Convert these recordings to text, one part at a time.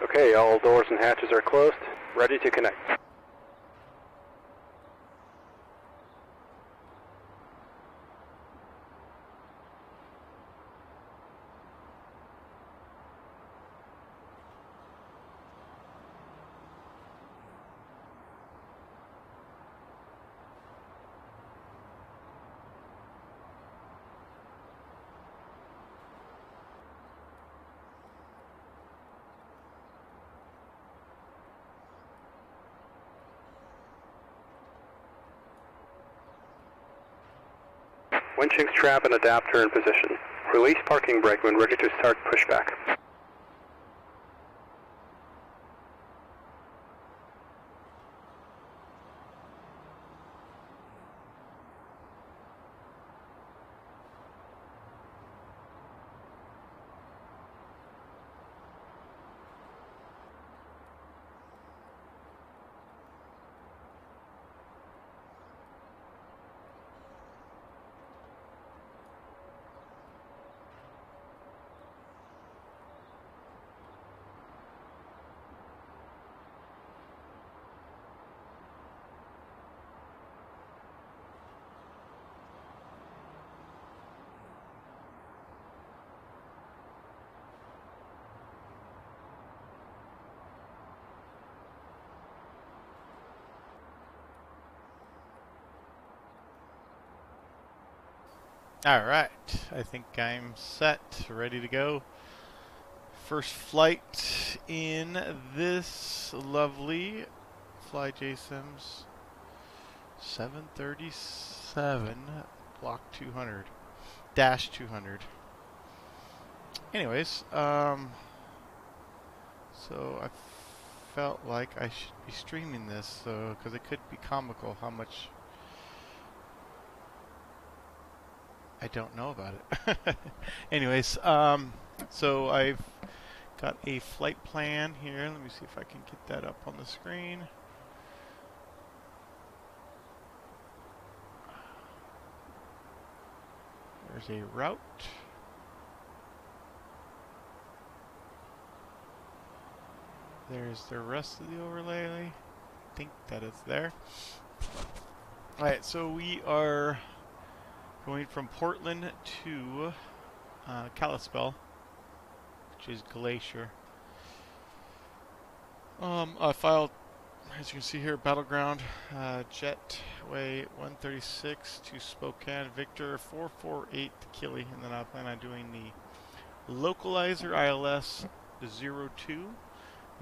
Okay, all doors and hatches are closed. Ready to connect. Winching strap and adapter in position. Release parking brake when ready to start pushback. Alright, I think I'm set, ready to go. First flight in this lovely Fly JSIMS 737 Block 200 dash 200. Anyways, so I felt like I should be streaming this, so because it could be comical how much I don't know about it. Anyways, so I've got a flight plan here. Let me see if I can get that up on the screen. There's a route. There's the rest of the overlay. I think that it's there. Alright, so we are going from Portland to Kalispell, which is Glacier. I filed, as you can see here, Battleground, Jetway 136 to Spokane, Victor 448 to Kili, and then I plan on doing the localizer ILS 02.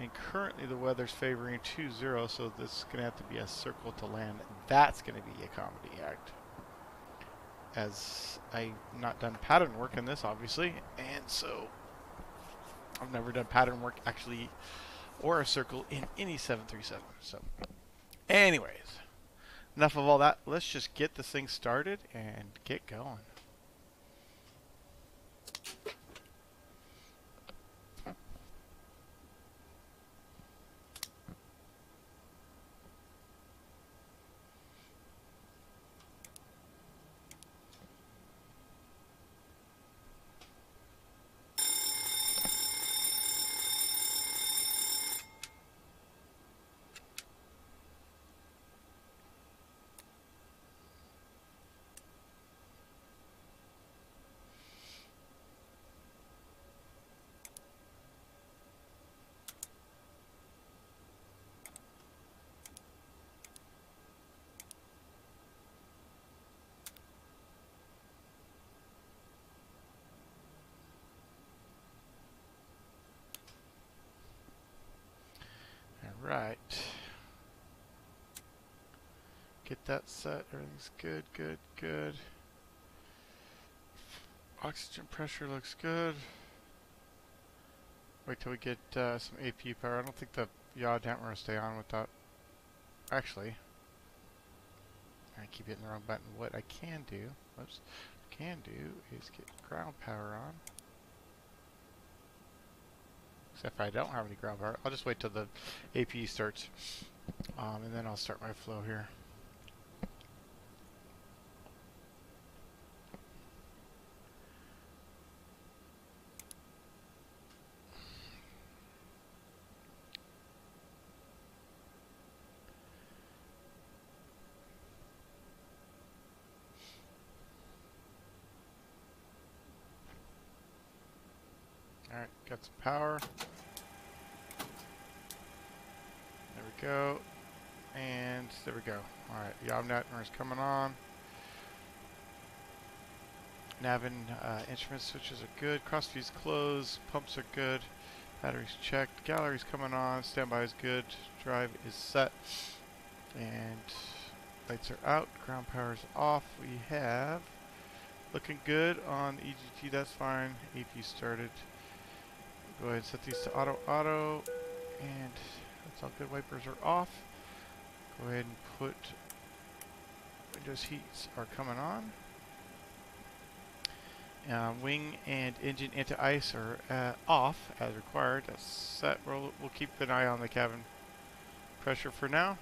And currently the weather's favoring 20, so this is going to have to be a circle to land. That's going to be a comedy act, as I've not done pattern work in this, obviously, and so I've never done pattern work actually or a circle in any 737. So anyways, enough of all that. Let's just get this thing started and get going. Right. Get that set. Everything's good, good, good. Oxygen pressure looks good. Wait till we get some AP power. I don't think the yaw damper will stay on with that. Actually, I keep hitting the wrong button. What I can do, is get ground power on. Except if I don't have any ground power, I'll just wait till the AP starts, and then I'll start my flow here. Alright, got some power. There we go. And there we go. Alright, the Omnetner is coming on. Nav and instrument switches are good. Crossfeed's closed. Pumps are good. Batteries checked. Gallery's coming on. Standby is good. Drive is set. And lights are out. Ground power is off. We have looking good on the EGT. That's fine. AP started. Go ahead and set these to auto. And that's all good. Wipers are off. Go ahead and put Windows heats are coming on. Wing and engine anti-ice are off as required. That's set. We'll keep an eye on the cabin pressure for now.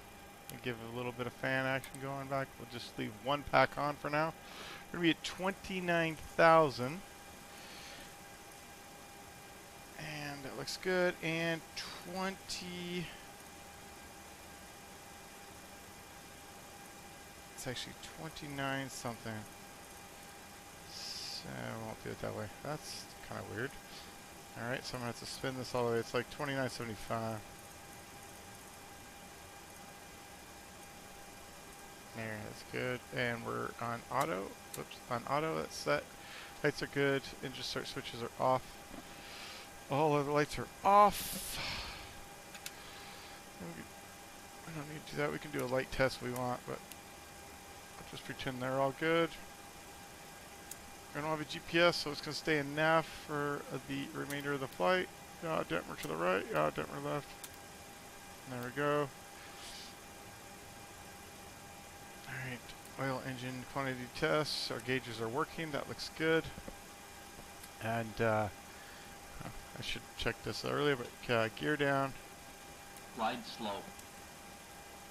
And give a little bit of fan action going back. We'll just leave one pack on for now. We're going to be at 29,000. And that looks good. And 20... It's actually 29 something. So I won't do it that way. That's kind of weird. Alright, so I'm going to have to spin this all the way. It's like 29.75. There, that's good. And we're on auto. Whoops, on auto, that's set. Lights are good. Engine start switches are off. All of the lights are off. We don't need to do that. We can do a light test if we want, but I'll just pretend they're all good. I don't have a GPS, so it's going to stay in nav for the remainder of the flight. Yaw damper to the right, yaw damper left. There we go. Alright, oil engine quantity tests. Our gauges are working. That looks good. And I should check this earlier, but gear down. Glide slow.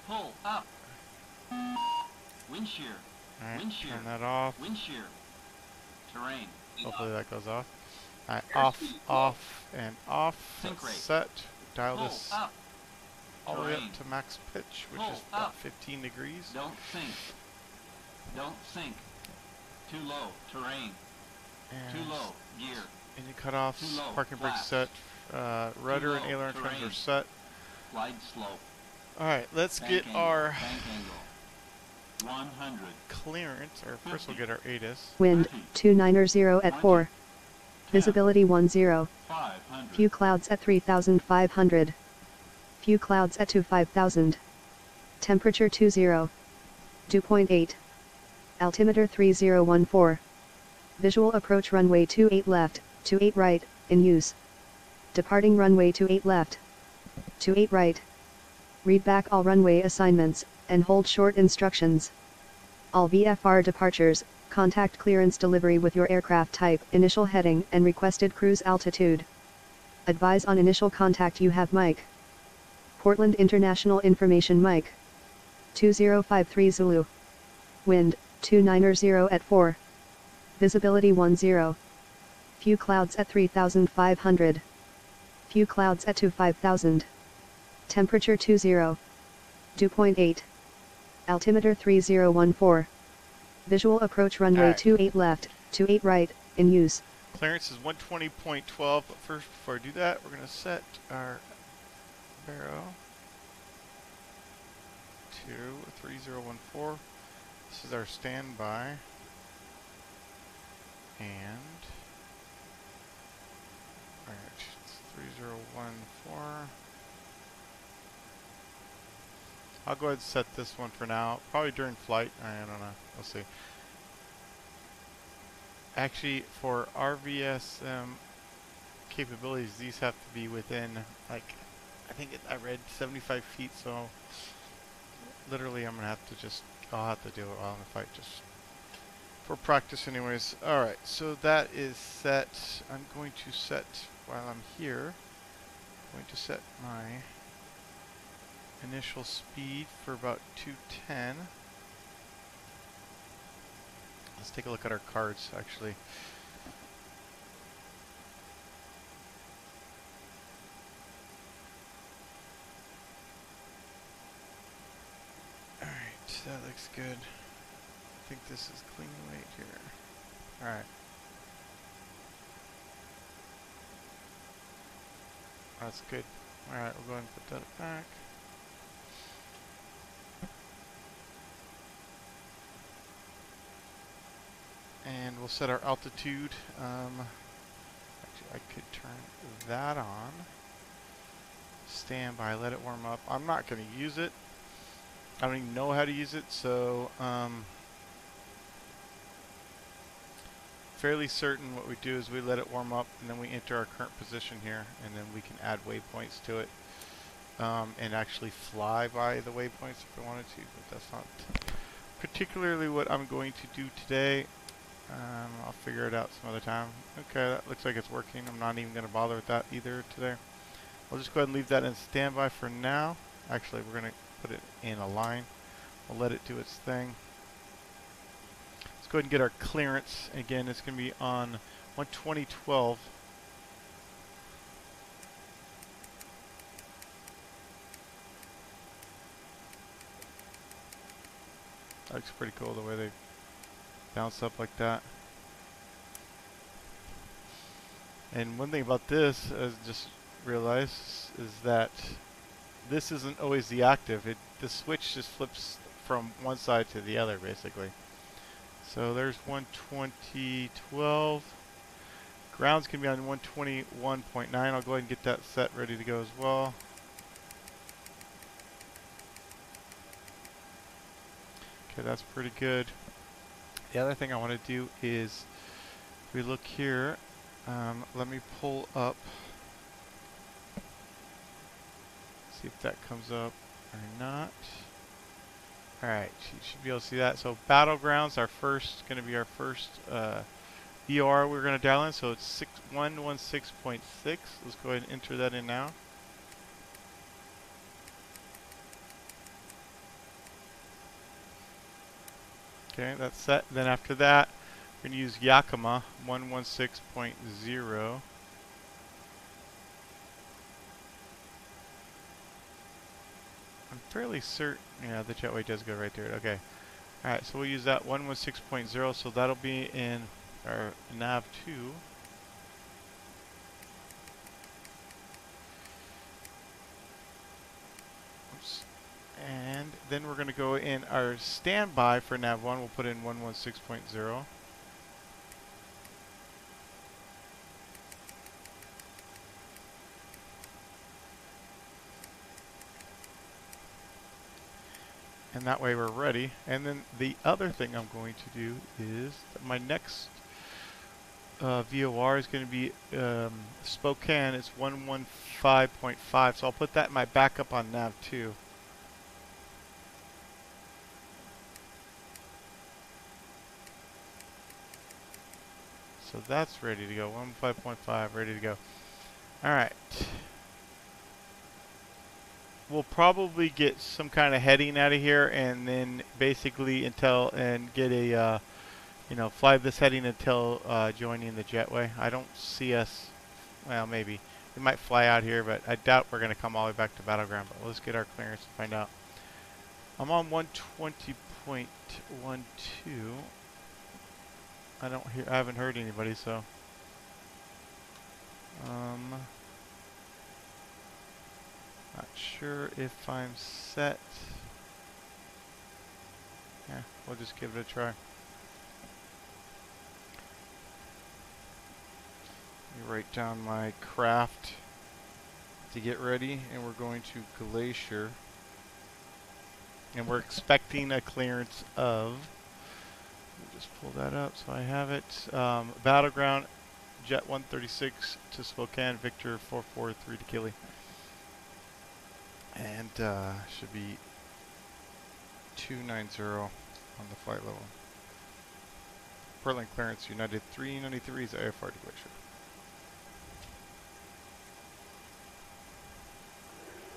Pull up. Wind shear. Alright, Wind shear. turn that off. Wind shear. Terrain. Hopefully that goes off. Alright, Airspeed off, and off. Sync rate. Set. Dial Pull this up. all the way Terrain. up to max pitch, which Pull is about up. 15 degrees. Don't sink. Don't sink. Too low. Terrain. And Too low. Gear. engine cutoffs, Too low. parking brake Flaps. set, rudder and low. aileron trims Terrain. are set. Glide slow. Alright, let's Bank get angle. our Bank angle. 100. clearance, or first we'll get our ATIS. Wind 290 at 4. Visibility 10. 500. Few clouds at 3,500. Few clouds at 25,000. Temperature 20. Dew point 8. Altimeter 3014. Visual approach runway 28 left, 28 right, in use. Departing runway 28 left. 28 right. Read back all runway assignments, and hold short instructions. All VFR departures, contact clearance delivery with your aircraft type, initial heading, and requested cruise altitude. Advise on initial contact you have Mike. Portland International Information Mike. 2053 Zulu. Wind, 290 at 4. Visibility 10. Few clouds at 3,500. Few clouds at 25,000. Temperature 20. Dew point 8. Altimeter 3014. Visual approach runway 28 left, 28 right, in use. Clearance is 120.12, but first, before I do that, we're going to set our barrel to 3014. This is our standby. And alright, it's 3014. I'll go ahead and set this one for now. Probably during flight. I don't know. We'll see. Actually, for RVSM capabilities, these have to be within, like, I read 75 feet, so literally I'm going to have to just, I'll have to do it while in the flight, just for practice anyways. Alright, so that is set. I'm going to set, while I'm here, I'm going to set my initial speed for about 210. Let's take a look at our cards, actually. Alright, that looks good. I think this is clean weight here. Alright. That's good. Alright, we'll go ahead and put that back. And we'll set our altitude. Actually, I could turn that on. Stand by, let it warm up. I'm not going to use it. I don't even know how to use it, so fairly certain what we do is we let it warm up and then we enter our current position here, and then we can add waypoints to it and actually fly by the waypoints if we wanted to, but that's not particularly what I'm going to do today. I'll figure it out some other time. Okay, that looks like it's working. I'm not even going to bother with that either today. I'll just go ahead and leave that in standby for now. Actually, we're going to put it in a line. We'll let it do its thing. Let's go ahead and get our clearance. Again, it's going to be on 120.12. That looks pretty cool the way they bounce up like that. And one thing about this, I just realized, is that this isn't always the active. The switch just flips from one side to the other, basically. So there's 120.12. Ground's going to be on 121.9. I'll go ahead and get that set ready to go as well. Okay, that's pretty good. The other thing I want to do is, if we look here, let me pull up, see if that comes up or not. Alright, you should be able to see that. So Battlegrounds, going to be our first VOR we're going to dial in. So it's 116.6. Let's go ahead and enter that in now. Okay, that's set. Then after that, we're going to use Yakima 116.0. I'm fairly certain, yeah, the jetway does go right through it. Okay. Alright, so we'll use that 116.0, so that'll be in our nav 2. Oops. And then we're going to go in our standby for nav 1. We'll put in 116.0. And that way we're ready. And then the other thing I'm going to do is my next VOR is going to be Spokane. It's 115.5. So I'll put that in my backup on nav 2. So that's ready to go. 115.5 ready to go. Alright. We'll probably get some kind of heading out of here, and then basically get a, fly this heading until joining the jetway. I don't see us, well, maybe. We might fly out here, but I doubt we're going to come all the way back to Battleground, but let's get our clearance and find out. I'm on 120.12. I haven't heard anybody, so. Not sure if I'm set. Yeah, we'll just give it a try. Let me write down my craft to get ready, and we're going to Glacier. And we're expecting a clearance of, let me just pull that up so I have it. Battleground, Jet 136 to Spokane, Victor 443 to Kili. And should be 290 on the flight level. Portland clearance, United 393 is AFR to Glacier.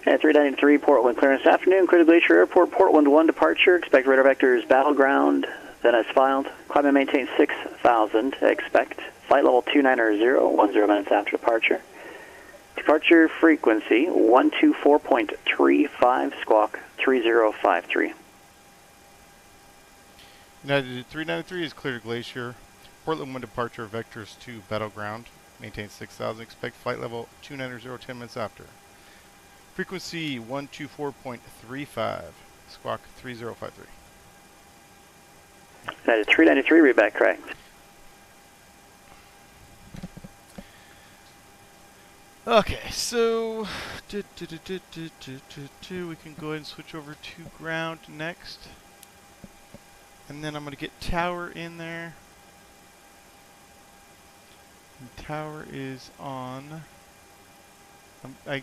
At 393, Portland clearance. Afternoon, clear to Glacier Airport, Portland 1 departure. Expect radar vectors Battleground, then as filed. Climb and maintain 6,000. Expect flight level 290, 10 minutes after departure. Departure frequency 124.35, squawk 3053. United 393 is clear to Glacier. Portland 1 departure, vectors to Battleground. maintain 6,000. Expect flight level 290 10 minutes after. Frequency 124.35. Squawk 3053. That is 393, read back correct. Okay, so we can go ahead and switch over to ground next. And then I'm going to get tower in there. And tower is on.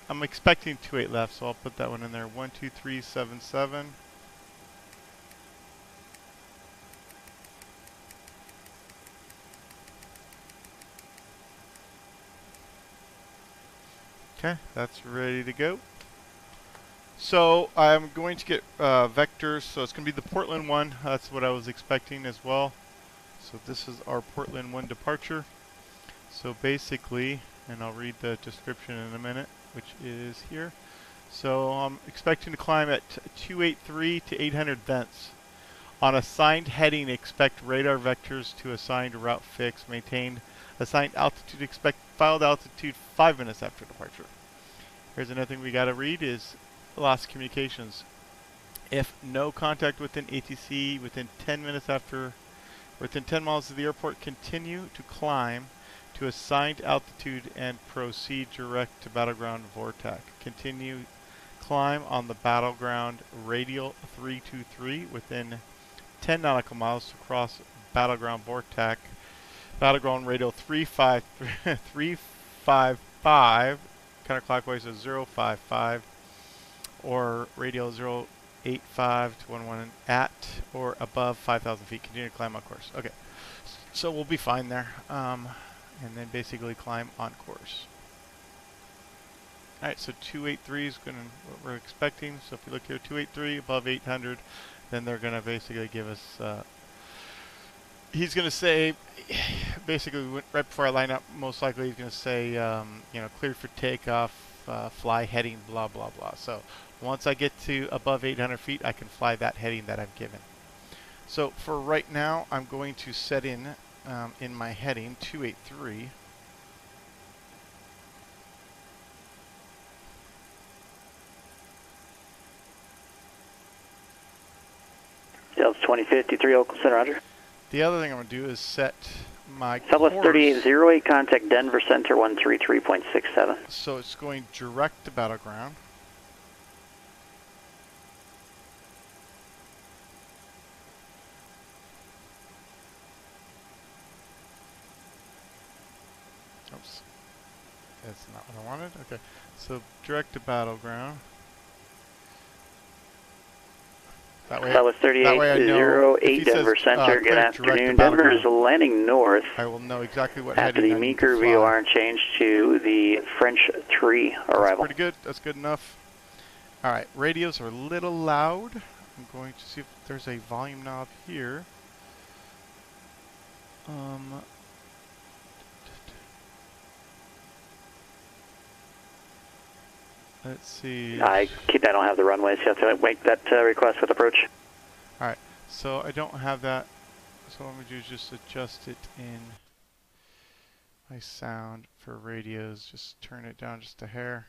I'm expecting 28 left, so I'll put that one in there. 12377. Okay, that's ready to go. So I'm going to get vectors. So it's going to be the Portland one. That's what I was expecting as well. So this is our Portland 1 departure. So basically, and I'll read the description in a minute, which is here. So I'm expecting to climb at 283 to 800 thence. On assigned heading, expect radar vectors to assigned route fix. Maintained assigned altitude, expect filed altitude 5 minutes after departure. Here's another thing we got to read is lost communications. If no contact within ATC within 10 minutes after, within 10 miles of the airport, continue to climb to assigned altitude and proceed direct to battleground Vortac. Continue climb on the battleground radial 323 within 10 nautical miles to cross battleground Vortac. Battleground radial 355 counterclockwise is 055 or radial 085 to 11 at or above 5,000 feet. Continue to climb on course. Okay, so we'll be fine there. And then basically climb on course. Alright, so 283 is going to what we're expecting. So if you look here, 283 above 800, then they're going to basically give us. He's going to say, basically, right before I line up, most likely he's going to say, you know, cleared for takeoff, fly heading, blah blah blah. So once I get to above 800 feet, I can fly that heading that I've given. So for right now, I'm going to set in my heading 283. Delta 2053, Oakland Center, Roger. The other thing I'm going to do is set my Southwest course. 3808, contact Denver Center 133.67. So it's going direct to battleground. Oops. That's not what I wanted. Okay. So direct to battleground. That way, Southwest 3808, Denver Center, good afternoon. Denver is landing north. I will know exactly what after the Meeker VOR change to the French 3 arrival. That's pretty good. That's good enough. All right, radios are a little loud. I'm going to see if there's a volume knob here. Let's see. I don't have the runways. You have to make that request with approach. All right, so I don't have that. So what I'm going to do is just adjust it in my sound for radios. Just turn it down just a hair.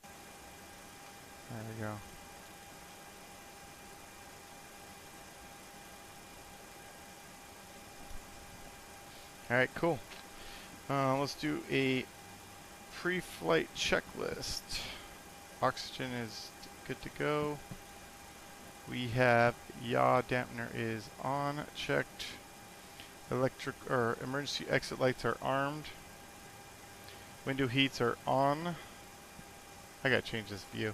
There we go. All right, cool. Let's do a pre-flight checklist. Oxygen is good to go. We have yaw dampener is on, checked. Electric or emergency exit lights are armed. Window heats are on. I gotta change this view.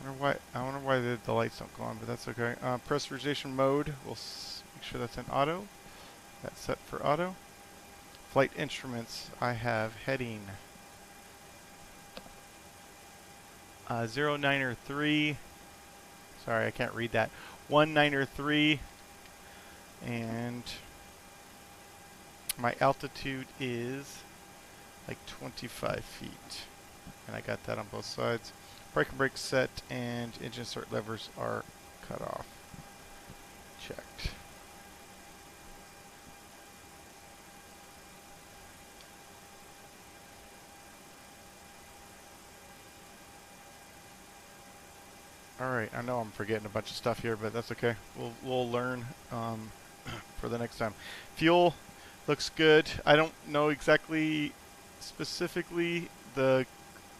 I wonder why the lights don't go on, but that's okay. Pressurization mode, we'll make sure that's in auto. That's set for auto. Flight instruments, I have heading 093. Sorry, I can't read that. 193, and my altitude is like 25 feet, and I got that on both sides. Brake and brake set, and engine start levers are cut off. Checked. Alright, I know I'm forgetting a bunch of stuff here, but that's okay. We'll learn for the next time. Fuel looks good. I don't know exactly specifically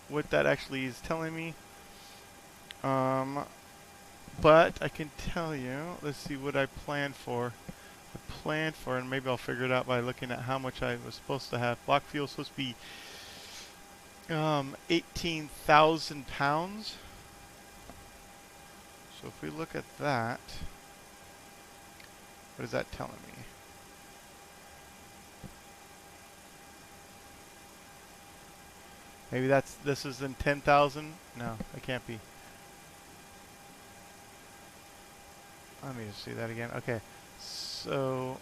what that actually is telling me. But I can tell you, let's see what I planned for. And maybe I'll figure it out by looking at how much I was supposed to have. Block fuel is supposed to be 18,000 pounds. So if we look at that, what is that telling me? Maybe this is in 10,000? No, it can't be. Let me just see that again. Okay, so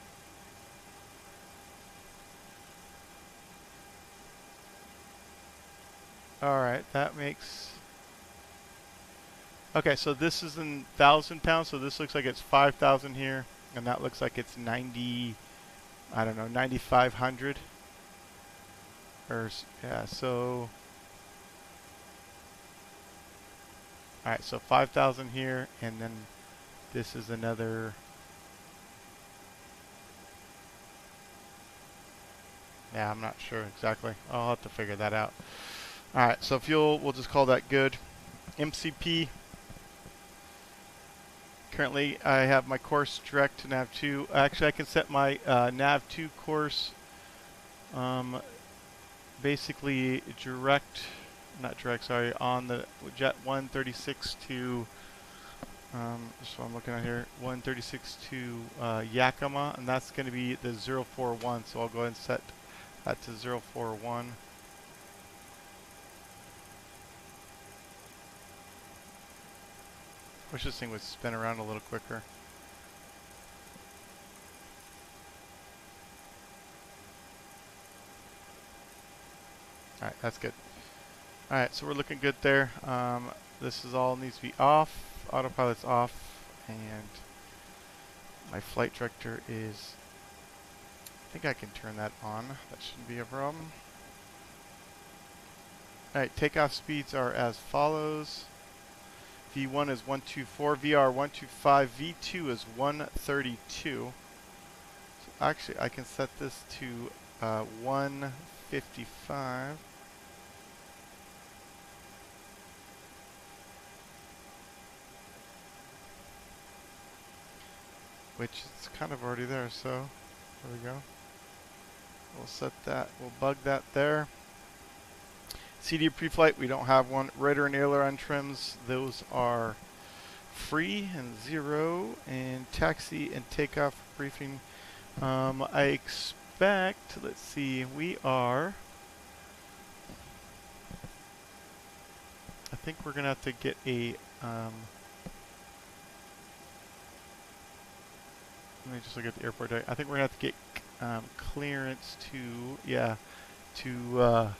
alright, that makes... Okay, so this is in 1,000 pounds, so this looks like it's 5,000 here, and that looks like it's 90, I don't know, 9,500. Or, yeah, so... Alright, so 5,000 here, and then this is another... Yeah, I'm not sure exactly. I'll have to figure that out. Alright, so fuel, we'll just call that good. MCP. Currently, I have my course direct to nav2. Actually, I can set my nav2 course basically on the jet 136 to, that's what I'm looking at here, 136 to Yakima, and that's going to be the 041, so I'll go ahead and set that to 041. Wish this thing would spin around a little quicker. Alright, that's good. Alright, so we're looking good there. This is all needs to be off. Autopilot's off, and my flight director is... I think I can turn that on. That shouldn't be a problem. Alright, takeoff speeds are as follows. V1 is 124, VR 125, V2 is 132. So actually, I can set this to 155. Which is kind of already there, so there we go. We'll set that, we'll bug that there. CD pre-flight, we don't have one. Rudder and aileron trims, those are free and 0. And taxi and takeoff briefing, I expect, let's see, we are, I think we're going to have to get a, let me just look at the airport. I think we're going to have to get clearance to, yeah, to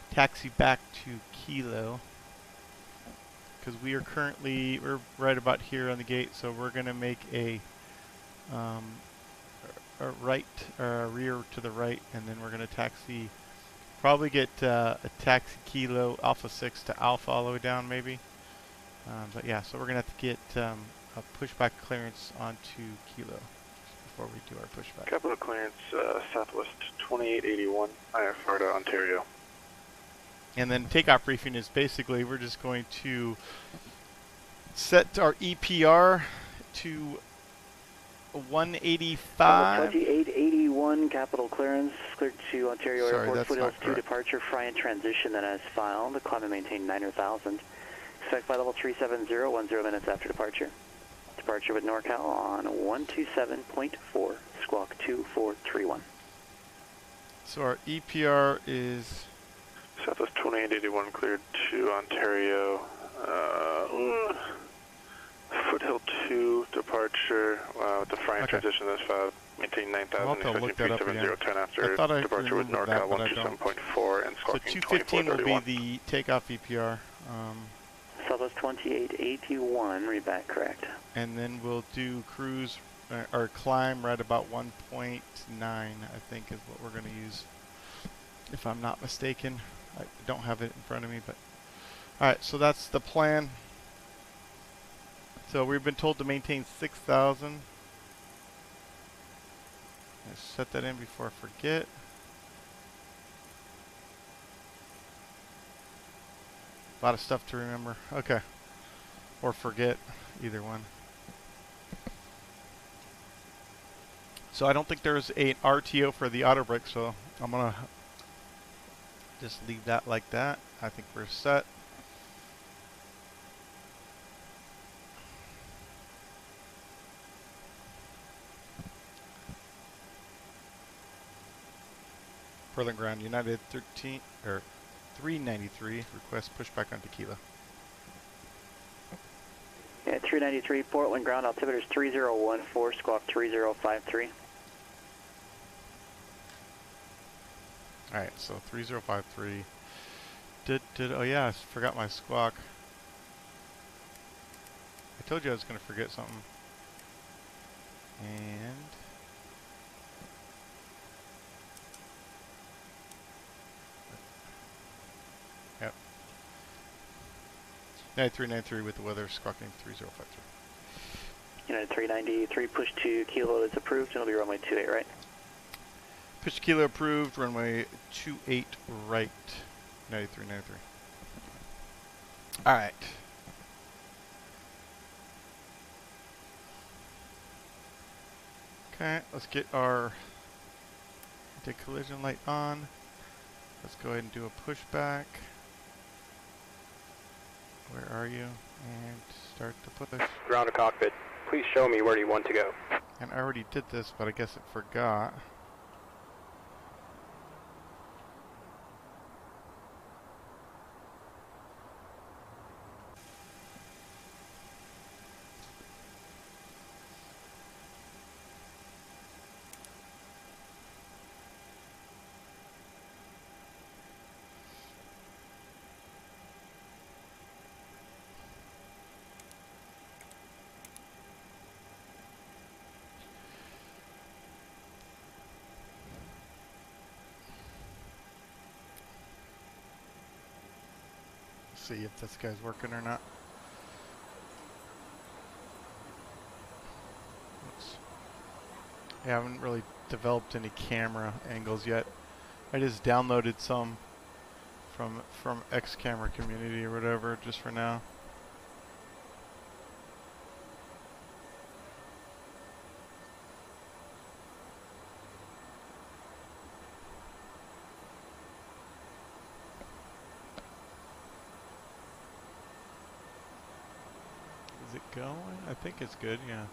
taxi back to Kilo, because we're right about here on the gate, so we're going to make a right, rear to the right, and then we're going to taxi, probably get a taxi Kilo Alpha 6 to Alpha all the way down maybe. But yeah, so we're going to have to get a pushback clearance onto Kilo before we do our pushback. Capital clearance, Southwest 2881, IFR to Ontario. And then takeoff briefing is basically we're just going to set our EPR to 185. 2881, capital clearance, cleared to Ontario Sorry, Airport, that's Foothills not 2 correct. departure, fry and transition, then as filed, climb and maintain 9,000. Expect flight level 370, 10 minutes after departure. Departure with NorCal on 127.4, squawk 2431. So our EPR is... Southwest 2881 cleared to Ontario. Foothill 2 departure with the fry and transition that's filed. Maintain 9,000, I'll have to look that up again. 370, after I thought I departure with remembered NorCal that, but I don't. 127.4 and So squawking 215 will 2431. be the takeoff EPR. Southwest 2881, read back correct. And then we'll do cruise or climb right about 1.9, I think is what we're going to use, if I'm not mistaken. I don't have it in front of me, but alright, so that's the plan. So we've been told to maintain 6,000. Let's set that in before I forget. A lot of stuff to remember. Okay. Or forget. Either one. So I don't think there's an RTO for the auto brake, so I'm going to just leave that like that. I think we're set. Portland ground, United 13 or 393. Request pushback on Tequila. Yeah, 393 Portland ground, altimeter is 3014, squawk 3053. Alright, so 3053. Oh yeah, I forgot my squawk. I told you I was going to forget something. And yep. 9393 with the weather, squawking 3053. United 393, push to Kilo is approved, and it'll be runway 28 right. Push to Kilo approved, runway 28 right. 9393. Alright. Okay, let's get our anti-collision light on. Let's go ahead and do a pushback. Where are you? And start the push. Ground to cockpit. Please show me where you want to go. And I already did this, but I guess it forgot. See if this guy's working or not. Oops. I haven't really developed any camera angles yet. I just downloaded some from X Camera Community or whatever just for now. Is it going? I think it's good, yeah.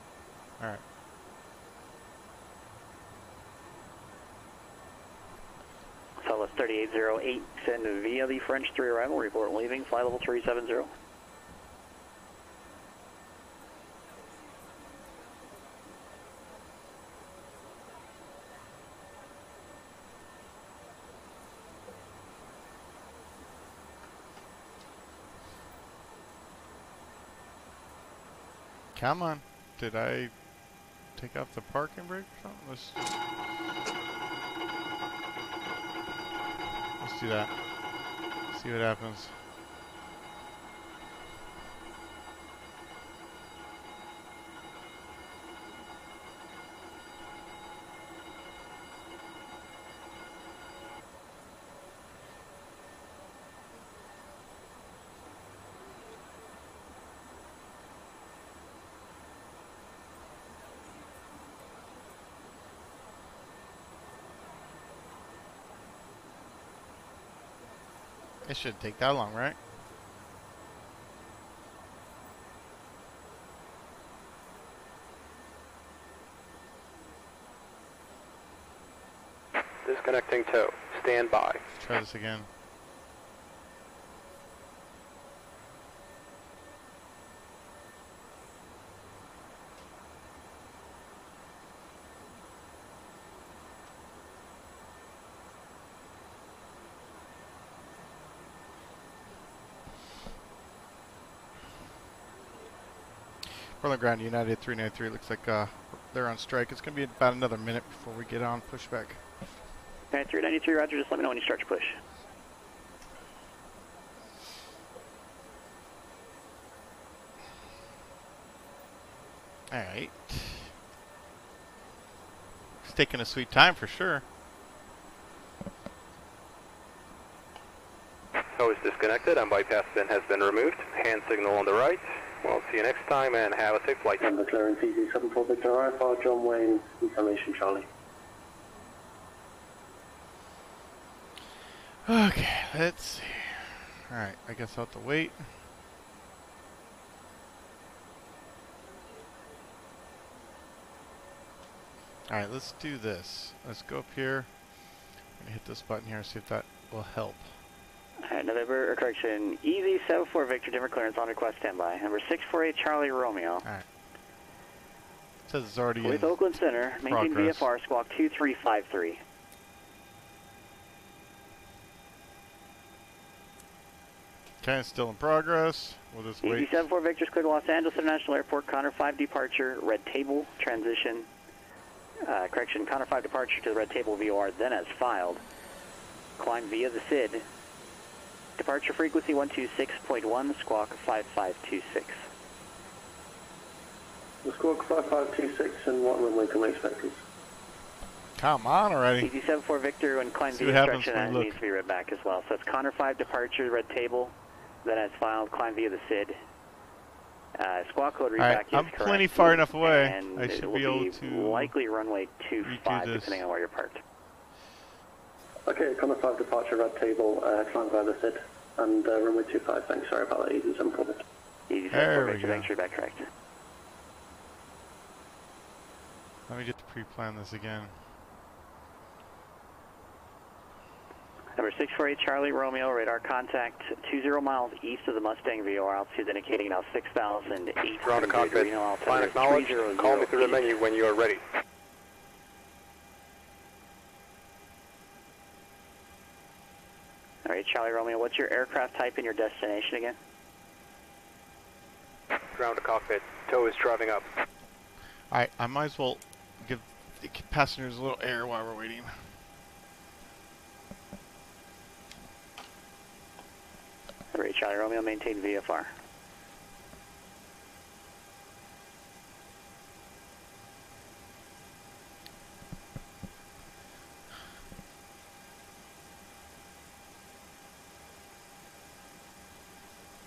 Alright. Southwest 3808, send via the French 3 arrival, report leaving, flight level 370. Come on. Did I take off the parking brake or something? Let's do that. See what happens. It shouldn't take that long, right? Disconnecting tow. Stand by. Let's try this again. Portland ground, United 393. Looks like they're on strike. It's going to be about another minute before we get on pushback. Okay, 393, roger, just let me know when you start your push. Alright. It's taking a sweet time for sure. Tow is disconnected and bypass bin has been removed. Hand signal on the right. We'll see you next time and have a safe flight. Number clearance FJS732 Victor Alpha, John Wayne, information Charlie. Okay, let's see. Alright, I guess I'll have to wait. Alright, let's do this. Let's go up here and hit this button here and see if that will help. Alright, November, or correction, EZ74 Victor, Denver clearance on request standby. Number 648 Charlie Romeo. Alright. It says it's already With in Oakland Center, maintain progress. VFR, squawk 2353. Okay, it's still in progress. We'll just wait. EZ74 Victor's clear to Los Angeles International Airport, Connor 5 departure, red table, transition. Correction, Connor 5 departure to the red table VOR, then as filed. Climb via the SID. Departure frequency 126.1, squawk 5526. The squawk 5526 and what runway can we expect is? Come on already. EZ74 Victor, when climb See via what happens instruction, when that we needs look. to be read back as well. So it's Connor 5 departure, red table, then as filed, climb via the SID. Squawk code Alright, readback is I'm correct. plenty far enough away. And I it should will be able to likely runway 25, this. depending on where you're parked. Okay, Connor 5 departure, red table, climb via the SID, and runway 25, thanks, sorry about that, EZ74 Victor. EZ74 There we Victor, go. thanks, readback correct. Let me get to pre-plan this again. Number 648 Charlie Romeo, radar contact 20 miles east of the Mustang VOR, altitude indicating now 6,800. Ground to cockpit. Reno altimeter Fine acknowledged. 3008. Call me through the menu when you are ready. Alright, Charlie Romeo, what's your aircraft type and your destination again? Ground to cockpit. Tow is driving up. Alright, I might as well give the passengers a little air while we're waiting. Alright, Charlie Romeo, maintain VFR.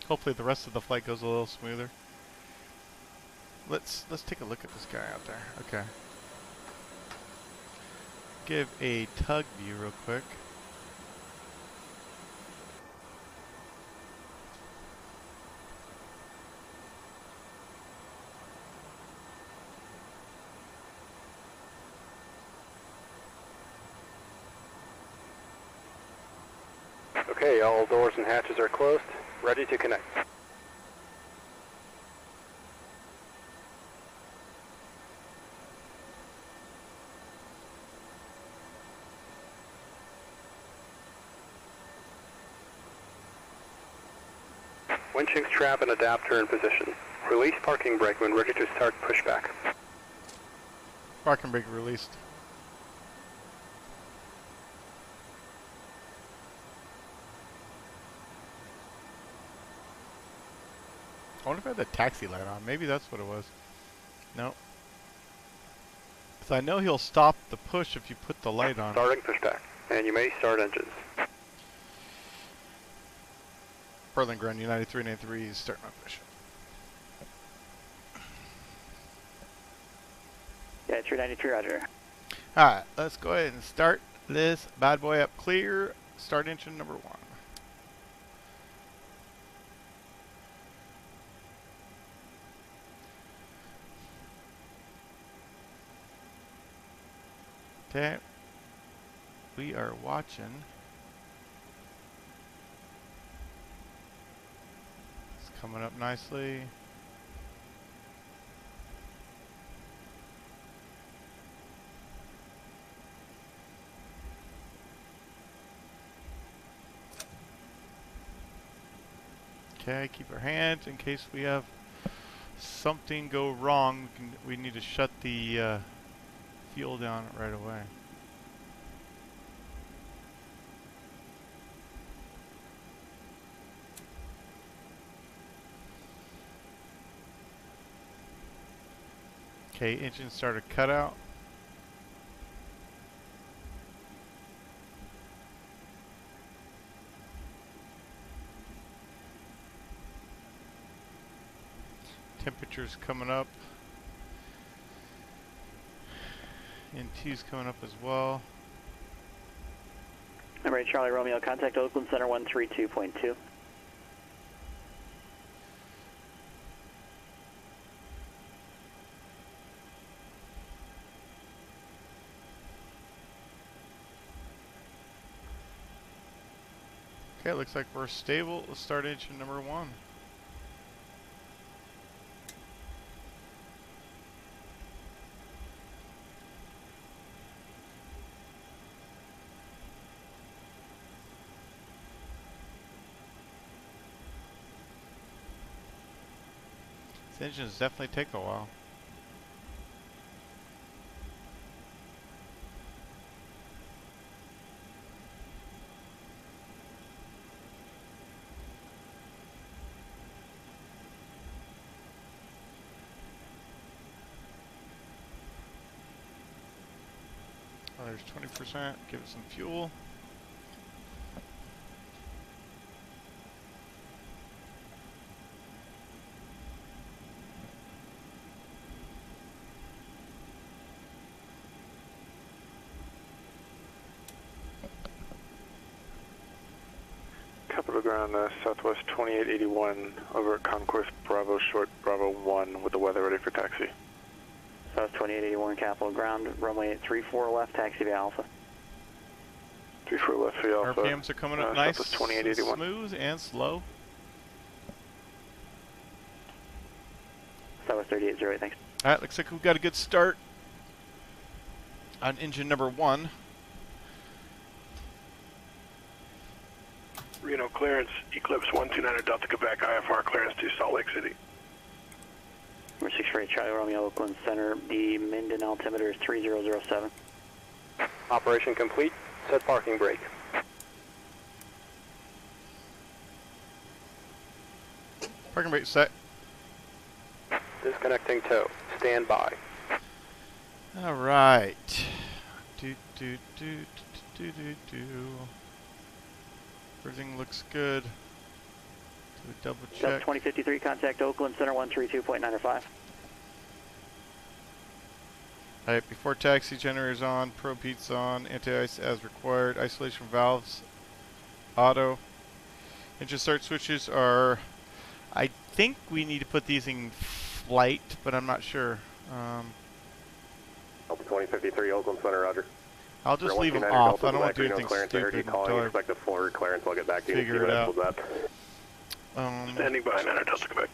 Hopefully the rest of the flight goes a little smoother. Let's take a look at this guy out there. Okay. Give a tug view real quick. Okay, all doors and hatches are closed. Ready to connect. Winching strap and adapter in position. Release parking brake when ready to start pushback. Parking brake released. I wonder if I had the taxi light on. Maybe that's what it was. No. So I know he'll stop the push if you put the light on. Starting pushback. And you may start engines. Berlin Ground United 393 is starting my push. Yeah, 393, roger. Alright, let's go ahead and start this bad boy up clear. Start engine number 1. Okay, we are watching. It's coming up nicely. Okay, keep our hands in case we have something go wrong. We need to shut the fuel down right away. Okay, engine started cutout. Temperature's coming up. NT's coming up as well. Number 8 Charlie Romeo, contact Oakland Center 132.2. Okay, looks like we're stable. Let's start engine number 1. This engines definitely take a while. Oh, there's 20%. Give it some fuel. Capital Ground, Southwest 2881, over at Concourse Bravo, short Bravo 1, with the weather ready for taxi. South 2881 Capital Ground, runway 34 left, taxi via Alpha. 34 left via Alpha. RPMs are coming up nice, Southwest 2881. smooth and slow. Southwest 3808, thanks. Alright, looks like we've got a good start on engine number 1. Reno clearance, Eclipse 129 Delta Quebec, IFR clearance to Salt Lake City. Number 6 for 8 Charlie Romeo, Oakland Center, the Minden altimeter is 3007. Operation complete. Set parking brake. Parking brake set. Disconnecting tow. Stand by. Alright. Do do do do do do. Everything looks good. Do a double South check. 2053, contact Oakland Center 132.905. Alright, before taxi, generators on, probe heats on, anti-ice as required, isolation valves, auto. Engine start switches are, I think we need to put these in flight, but I'm not sure. Delta 2053, Oakland Center, roger. I'll just leave them off. I don't want to do anything stupid until I expect the forward clearance. I'll get back to you. figure it out. Standing by, 9 Delta Quebec.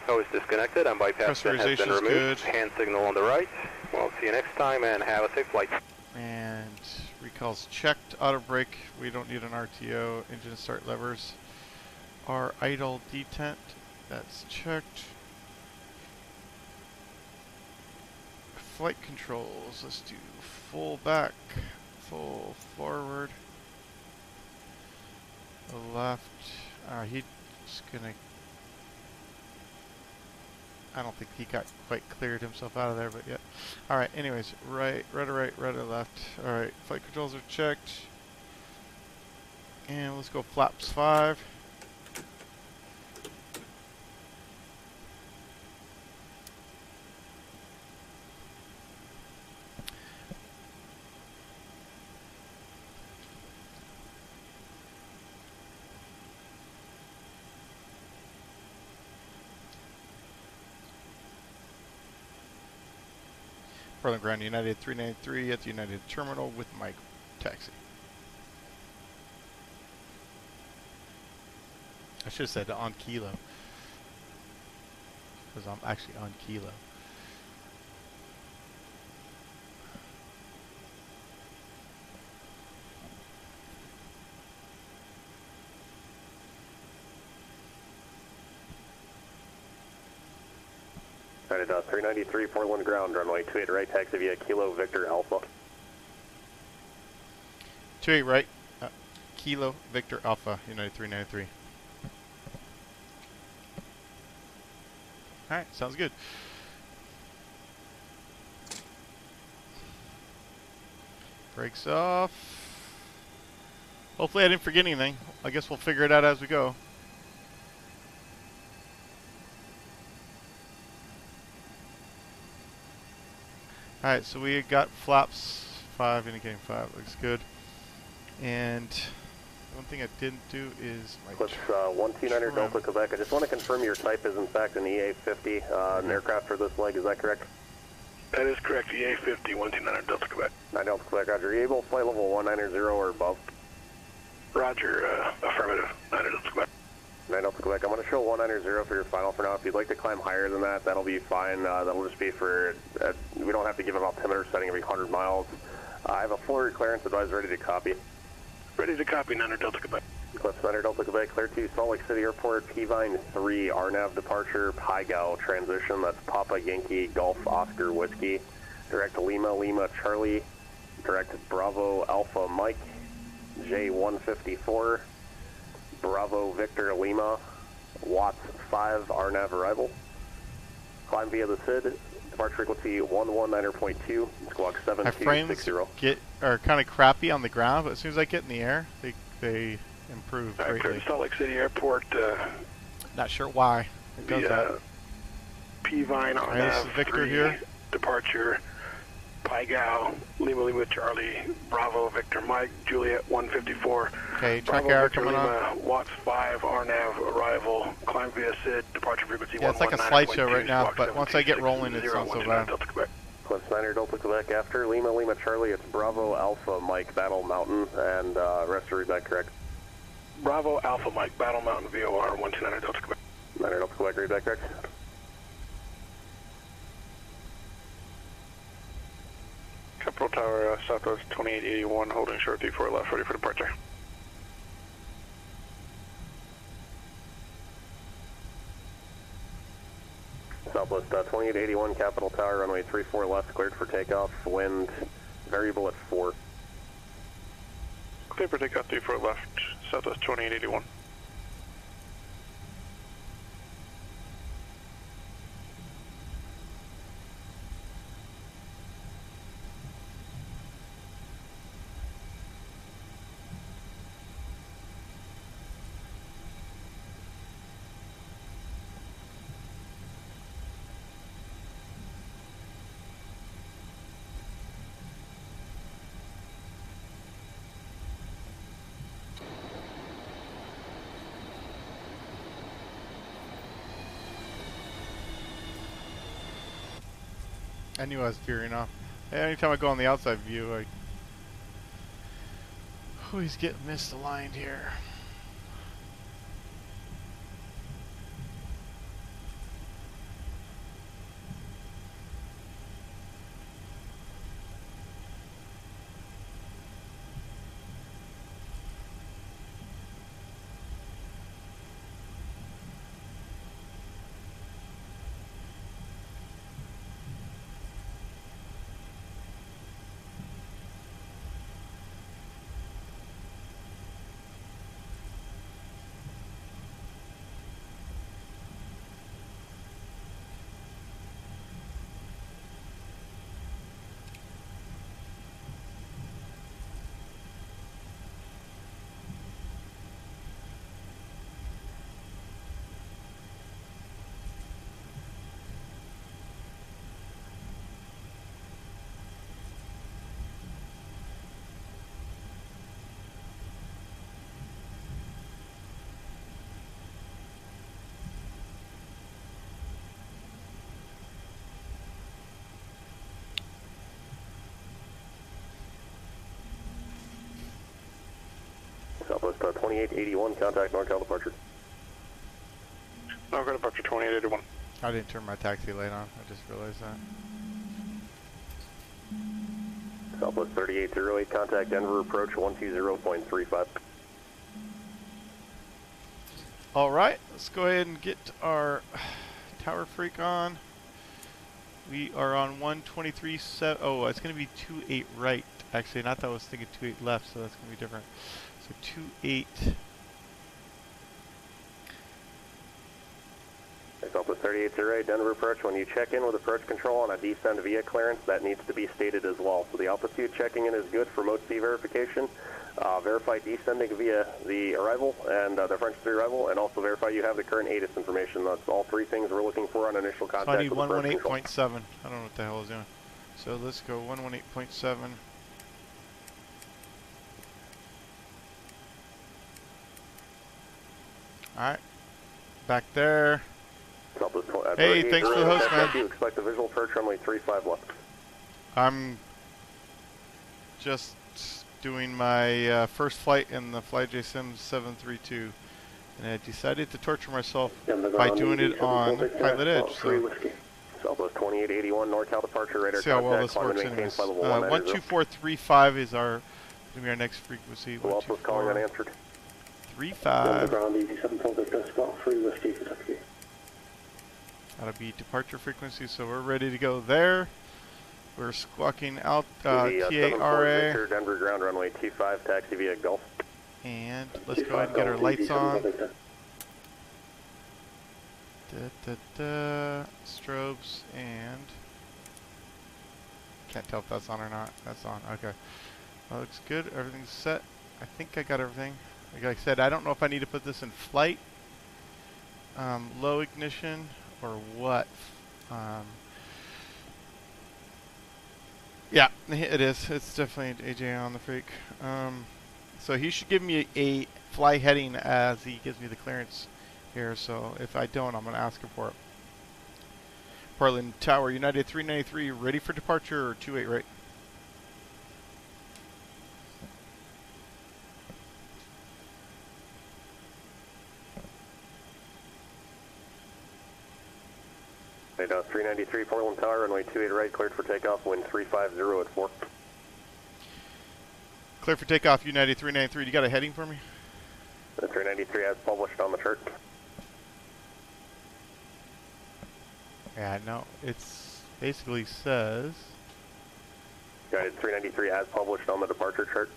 Tow is disconnected. I'm bypass that has been Pressurization's removed. good. Hand signal on the right. Well, see you next time and have a safe flight. And recalls checked. Auto brake. We don't need an RTO. Engine start levers are idle detent. That's checked. Flight controls. Let's do full back, full forward, left. He's gonna. I don't think he got quite cleared himself out of there, but yeah. All right. Anyways, right to right, right to left. All right. Flight controls are checked, and let's go flaps 5. Portland Ground United 393 at the United Terminal with my taxi. I should have said on kilo, because I'm actually on kilo. United 393, Portland Ground, runway 28 right, taxi via Kilo Victor Alpha. 28 right, Kilo Victor Alpha, United 393. Alright, sounds good. Brakes off. Hopefully I didn't forget anything. I guess we'll figure it out as we go. Alright, so we got flaps 5, indicating 5. Looks good. And one thing I didn't do is my Clips 129er Delta Quebec. I just want to confirm your type is in fact an EA-50, an aircraft for this leg. Is that correct? That is correct. EA-50, 129er Delta Quebec. 9 Delta Quebec, Roger. Are you able to flight level 190 or above? Roger, affirmative. 9 Delta Quebec. 9 Delta Quebec. I'm going to show 190 for your final for now. If you'd like to climb higher than that, that'll be fine. That'll just be for, we don't have to give an altimeter setting every 100 miles. I have a full clearance advised ready to copy. Ready to copy, 9 Delta Quebec. Clips 9 Delta Quebec, clear to Salt Lake City Airport, Peavine 3, RNAV departure, Pygao transition, that's Papa Yankee, Golf Oscar Whiskey, direct Lima, Lima Charlie, direct Bravo Alpha Mike, J154, Bravo Victor Lima, Watts 5, RNAV arrival. Climb via the SID, departure frequency 119.2, squawk my frames 7260. are kind of crappy on the ground, but as soon as I get in the air, they improve Clear greatly. to Salt Lake City Airport. Not sure why it does that. Peavine on This is Victor 3, here. departure, Pygao, Lima Lima Charlie, Bravo Victor Mike, Juliet 154. Okay, track Bravo error Victor coming Lima, on. Watts 5, RNAV arrival, climb via SID, departure frequency Yeah, it's like a 119.2, slideshow right now, squawk but once I get rolling, it's not so 7260, bad. Delta Quebec. Clips 9 Delta Quebec after Lima Lima Charlie, it's Bravo Alpha Mike Battle Mountain, and rest of read that correct. Bravo Alpha Mike, Battle Mountain VOR 129 Delta Quebec. 9 Delta Quebec, read that correct. Capital Tower, Southwest 2881, holding short 34 left, ready for departure. Southwest 2881, Capital Tower, runway 34 left, cleared for takeoff, wind variable at 4. Clear for takeoff 34 left, Southwest 2881. I knew I was veering off. Anytime I go on the outside view, I always get misaligned here. Southwest 2881, contact NorCal departure. NorCal departure 2881. I didn't turn my taxi light on. I just realized that. Southwest 3808, contact Denver approach 120.35. All right, let's go ahead and get our tower freak on. We are on 123.7. Oh, it's going to be 28 right. Actually, not that I was thinking 28 left, so that's going to be different. So 28. Southwest 3808, Denver approach. When you check in with approach control on a descend via clearance, that needs to be stated as well. So the altitude checking in is good for mode C verification. Verify descending via the arrival and the French 3 arrival, and also verify you have the current ATIS information. That's all three things we're looking for on initial contact. So I need with approach control. 118.7. I don't know what the hell is doing. So let's go 118.7. Alright. Back there. Hey, thanks for the host, man. You expect a visual approach runway 35 left. I'm just doing my first flight in the FJS732, and I decided to torture myself by doing it on Pilot Edge. So Southwest 2881 NorCal departure radar. See how well this works. Anyways, 12435 is gonna be our next frequency. Who else was calling unanswered? 35. Ground easy 74 Victor, Scott 3 Whiskey for taxi. That'll be departure frequency, so we're ready to go there. We're squawking out TARA. Denver ground runway 25, taxi via Gulf. And let's go ahead and get our lights on. Strobes and... Can't tell if that's on or not. That's on, okay. That looks good, everything's set. I think I got everything. Like I said, I don't know if I need to put this in flight, low ignition, or what. Yeah, it is. It's definitely an AJ on the freak. So he should give me a fly heading as he gives me the clearance here. So if I don't, I'm going to ask him for it. Portland Tower, United 393, ready for departure, 28 right. Radar 393, Portland Tower, runway 28 right, cleared for takeoff, wind 350 at 4. Clear for takeoff, United 393. You got a heading for me? 393 as published on the chart. Yeah, no, it's basically says... Guided 393 as published on the departure chart.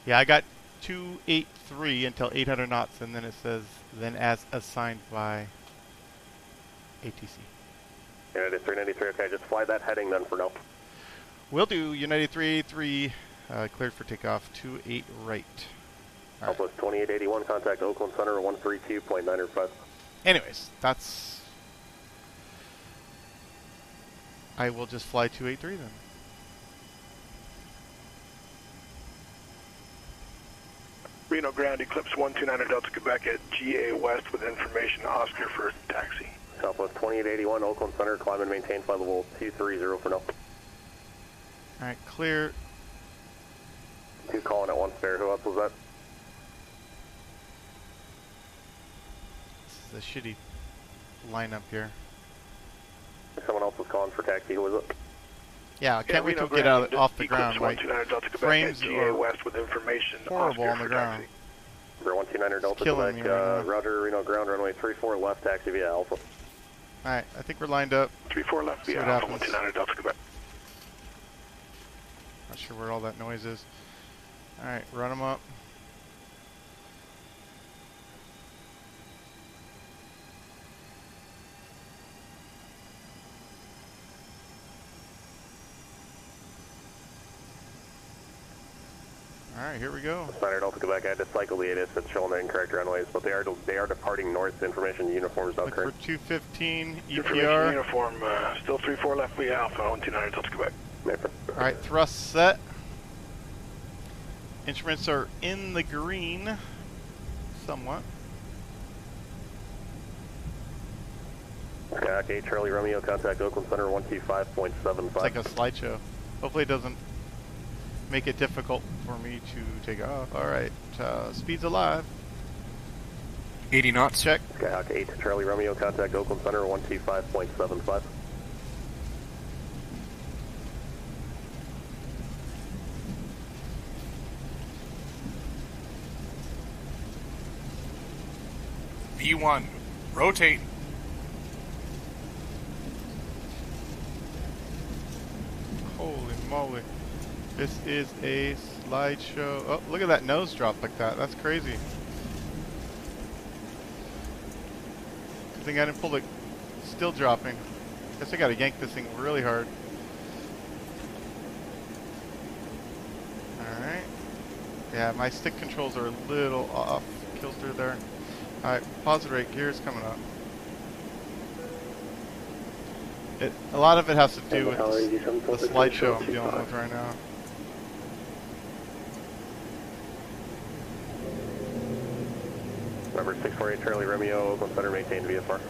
Yeah, I got 283 until 800 knots, and then it says, then as assigned by ATC. United 393, okay, just fly that heading then for now. Will do, United 383, cleared for takeoff, 28 right. Southwest 2881, contact Oakland Center, 132.905. Anyways, that's... I will just fly 283 then. Reno Ground, Eclipse 129 Delta Quebec at GA West with information Oscar for taxi. Southwest 2881, Oakland Center, climb and maintain flight level 230 for now. Alright, clear. 2 calling at 1 spare, who else was that? This is a shitty lineup here. Someone else was calling for taxi, who was it? Yeah, I can't wait to get out off the ground. Like, frames are West with information horrible on the ground. Number 129er Delta Killing Quebec, me right now. Roger, Reno ground runway 34 left, taxi via Alpha. Alright, I think we're lined up. 34 left See via what Alpha, happens. 129er Delta Quebec. Not sure where all that noise is. Alright, run them up. Alright, here we go. Center Delta Quebec, I had to cycle the ATIS. It's showing the incorrect runways, but they are departing north. Information uniform is not Look for correct. 215 Information EPR. uniform, still 34 left via Alpha, 129er Delta Quebec. Alright, thrust set. Instruments are in the green. Somewhat. Okay, Charlie Romeo, contact Oakland Center 125.75. It's like a slideshow. Hopefully it doesn't make it difficult for me to take off. Alright, speed's alive. 80 knots. Check. Skyhawk 8, Charlie Romeo, contact Oakland Center 125.75. V1, rotate. Holy moly. This is a slideshow. Oh, look at that nose drop like that. That's crazy. thing I didn't pull it. Still dropping. Guess I gotta yank this thing really hard. Alright. Yeah, my stick controls are a little off kilter there. Alright, positive rate, gear's coming up. A lot of it has to do with the slideshow I'm dealing with right now. Number 648 Charlie Romeo, Oakland Center, maintain VFR.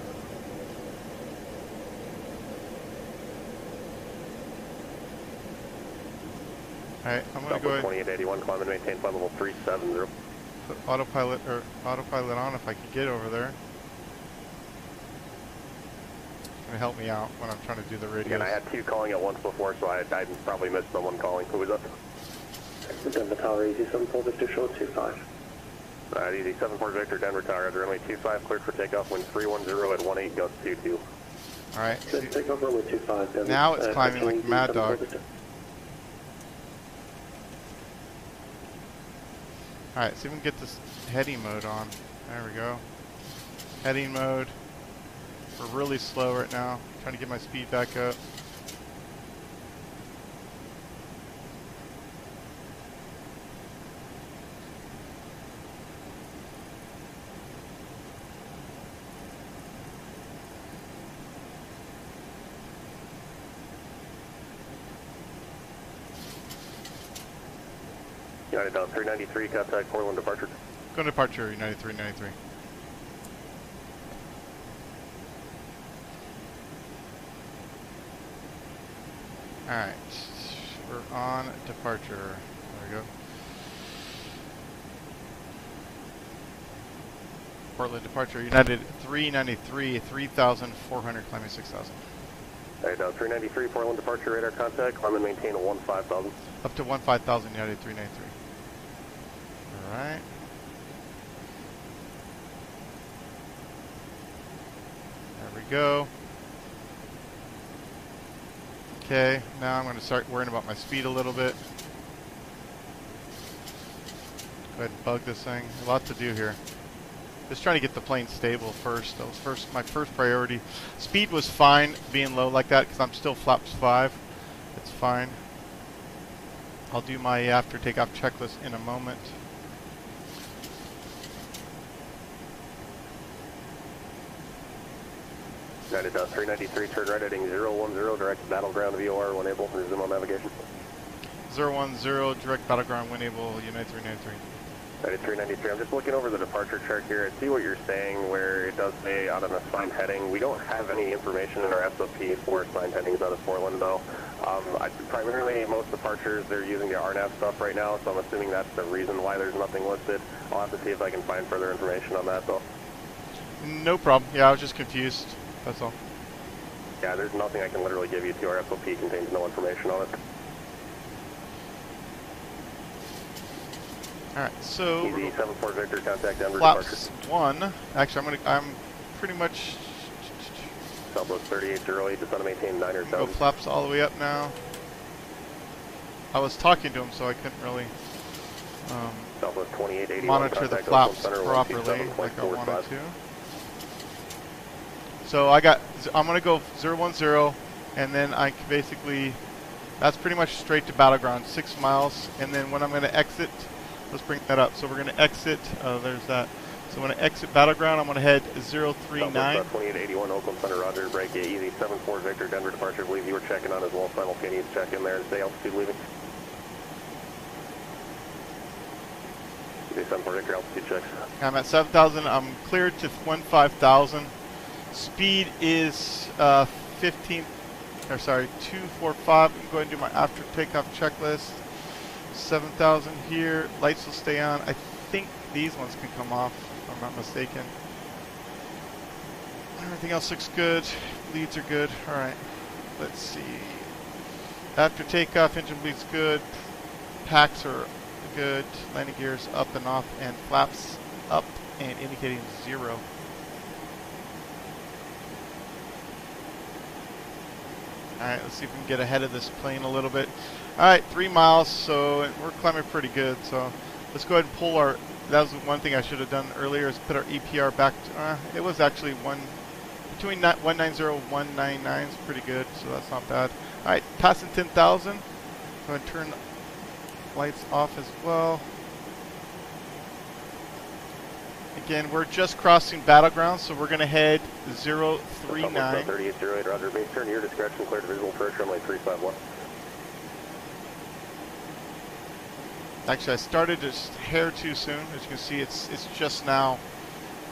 Alright, I'm gonna go ahead 2881, climb and maintain flight level 370. put autopilot on if I can get over there. It's gonna help me out when I'm trying to do the radios. And I had two calling at once before, so I probably missed someone calling. Who was up? Denver Tower, Easy 74 Victor, short 25. Easy 74 Victor, Denver Tower, runway 25, cleared for takeoff, wind 310 at 18, gust 22. Alright. Take off runway 25, Denver. Now it's climbing like a mad dog. Alright, see if we can get this heading mode on. There we go. Heading mode. We're really slow right now. Trying to get my speed back up. United down 393, contact Portland departure. Go to departure, United 393. Alright, we're on departure. There we go. Portland departure, United 393, 3,400, climbing 6,000. United down 393, Portland departure, radar contact, climb and maintain a 15,000. Up to 15,000, United 393. Alright. There we go. Okay, now I'm going to start worrying about my speed a little bit. Go ahead and bug this thing. A lot to do here. Just trying to get the plane stable first. That was my first priority. Speed was fine being low like that because I'm still flaps 5. It's fine. I'll do my after takeoff checklist in a moment. United down 393, turn right heading 010, direct battleground VOR, when able, resume on navigation. 010, direct battleground, when able, United 393. United 393, I'm just looking over the departure chart here. I see what you're saying where it does say out of an assigned heading. We don't have any information in our SOP for assigned headings out of Portland though. Primarily most departures, they're using the RNAV stuff right now, so I'm assuming that's the reason why there's nothing listed. I'll have to see if I can find further information on that though. No problem. Yeah, I was just confused. That's all. Yeah, there's nothing I can literally give you to. Our SOP contains no information on it. Alright, so Easy 74 Victor, contact Denver flaps departure. 1. Actually, I'm pretty much Southwest 38 early, descend to maintain 9 or 7. go flaps all the way up now. I was talking to him, so I couldn't really Southwest 2881, monitor the flaps properly like I wanted to. So I'm gonna go 010, and then I can basically, that's pretty much straight to battleground, 6 miles, and then when I'm gonna exit, let's bring that up. So we're gonna exit, there's that. So when I exit battleground, I'm gonna head 039. 2881, Oakland Center, Roger, break it, easy 74 Victor, Denver departure, I believe you were checking on as well, simultaneous check in there, stay altitude leaving. Easy 74 Victor, altitude checks. I'm at 7,000, I'm cleared to 15,000. Speed is 245. I'm going to do my after takeoff checklist. 7,000 here. Lights will stay on. I think these ones can come off, if I'm not mistaken. Everything else looks good. Leads are good. Alright. Let's see. After takeoff, engine bleed's good. Packs are good. Landing gears up and off, and flaps up and indicating 0. Alright, let's see if we can get ahead of this plane a little bit. Alright, 3 miles, so we're climbing pretty good. So let's go ahead and pull our, that was one thing I should have done earlier, is put our EPR back to, it was actually Between 190 and 199 is pretty good, so that's not bad. Alright, passing 10,000. Go ahead and turn lights off as well. Again, we're just crossing Battleground, so we're going to head 039. 3808, roger, base turn, your discretion, clear to visual approach, runway 351. Actually, I started just a hair too soon. As you can see, it's just now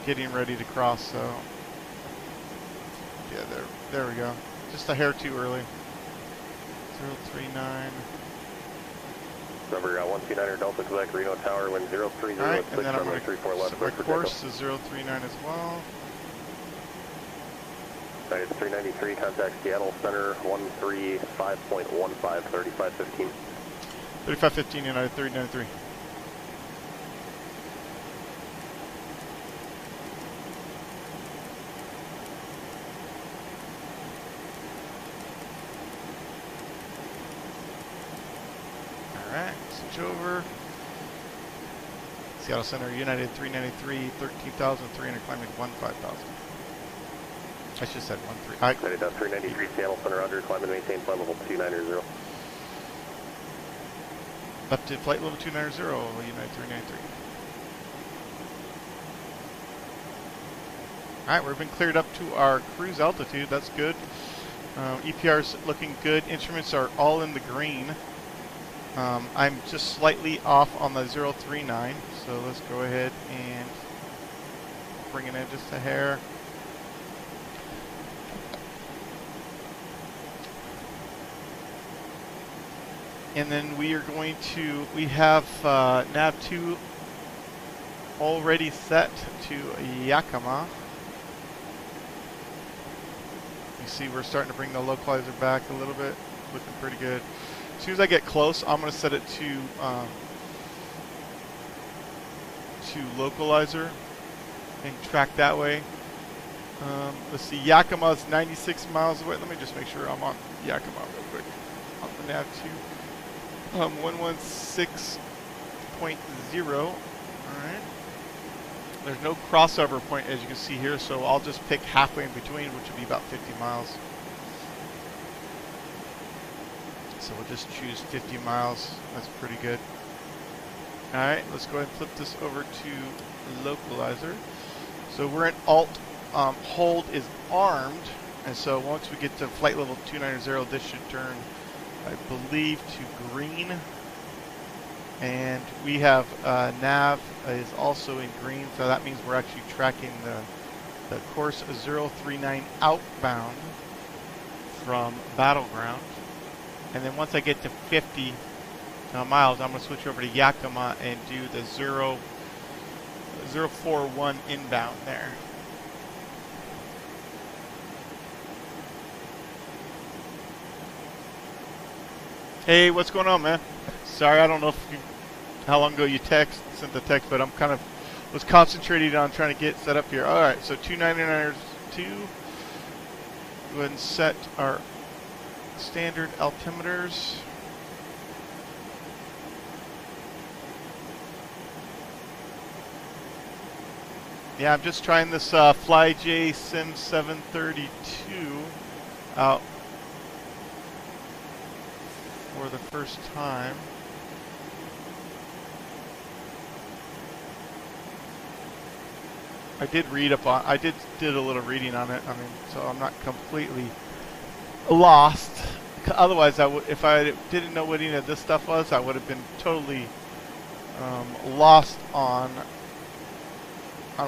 getting ready to cross, so yeah, there we go. Just a hair too early. 039. Number 129er Delta Quebec Reno Tower, wind 030 Alright, at and 6, then I'm runway going to 34 left. set my course to 039 as well. Alright, it's 393, contact Seattle Center 135.15, 3515. 3515 United 393. Alright, switch over. Seattle Center United 393, 13,300 climbing 15,000. I should have said 13. United 393, Seattle Center, roger, climb and maintain flight level 290. Up to flight level 290, United 393. Alright, we've been cleared up to our cruise altitude. That's good. EPR's looking good. Instruments are all in the green. I'm just slightly off on the 039, so let's go ahead and bring it in just a hair. And then we are going to, we have nav 2 already set to Yakima. You see we're starting to bring the localizer back a little bit, looking pretty good. As soon as I get close, I'm going to set it to localizer and track that way. Let's see, Yakima's 96 miles away. Let me just make sure I'm on Yakima real quick. On the nav 2. 116.0. Alright. There's no crossover point as you can see here, so I'll just pick halfway in between, which would be about 50 miles. So we'll just choose 50 miles. That's pretty good. Alright, let's go ahead and flip this over to localizer. So we're in alt. Hold is armed, and so once we get to flight level 290, this should turn, I believe, to green. And we have nav is also in green, so that means we're actually tracking the course 039 outbound from Battleground. And then once I get to 50 miles, I'm going to switch over to Yakima and do the 041 inbound there. Hey, what's going on, man? Sorry, I don't know how long ago you sent the text, but I'm kind of was concentrated on trying to get set up here. All right, so 299ers 2. Go ahead and set our standard altimeters. Yeah, I'm just trying this FJS732 out for the first time. I did read up on, did a little reading on it. I mean, so I'm not completely lost. Otherwise, if I didn't know what any of this stuff was, I would have been totally lost on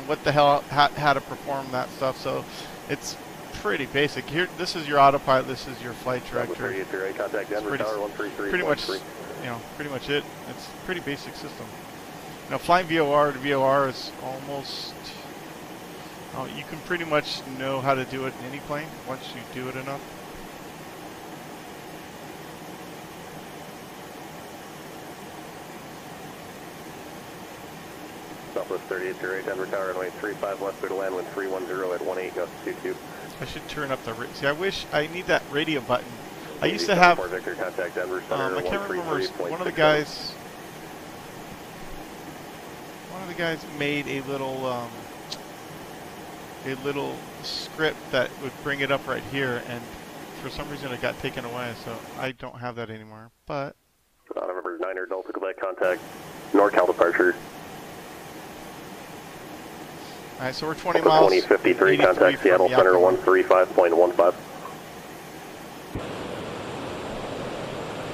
what the hell, how to perform that stuff. So it's pretty basic. Here, this is your autopilot. This is your flight director. It's pretty much, pretty much it. It's a pretty basic system. You know, flying VOR to VOR is almost. You can pretty much know how to do it in any plane once you do it enough. Southwest 3808, Denver Tower, runway 35 left, clear to land, wind 310 at 18, gust 22. I should turn up the. See, I wish I need that radio button. I used to have. Victor, contact Denver Center, I can't remember. One of the guys. One of the guys made a little. a little script that would bring it up right here, and for some reason it got taken away, so I don't have that anymore. But November 9er Delta Quebec contact, NorCal departure. All right, so we're 20 miles. 2053 contact Seattle Center 135.15.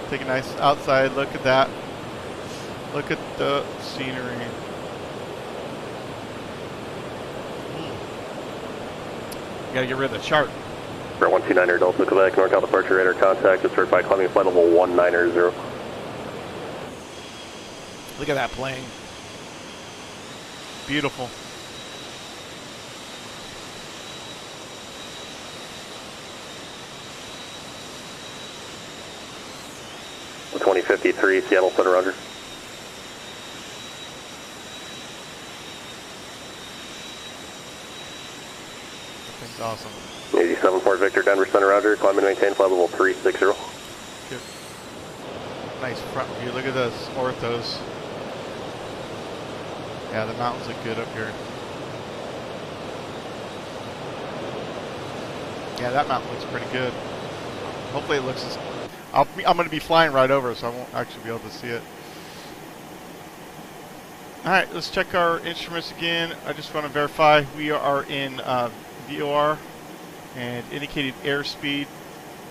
Take a nice outside look at that. Look at the scenery. You gotta get rid of the chart. 129er Delta Quebec, NorCal departure, radar contact, it's certified climbing flight level 190. Look at that plane. Beautiful. The 2053 Seattle Center, roger. That's awesome. 87 Fort Victor, Denver Center, roger. Climb and maintain flight level 360. Good. Nice front view. Look at those orthos. Yeah, the mountains look good up here. Yeah, that mountain looks pretty good. Hopefully it looks as... I'm going to be flying right over it, so I won't actually be able to see it. Alright, let's check our instruments again. I just want to verify we are in VOR and indicated airspeed.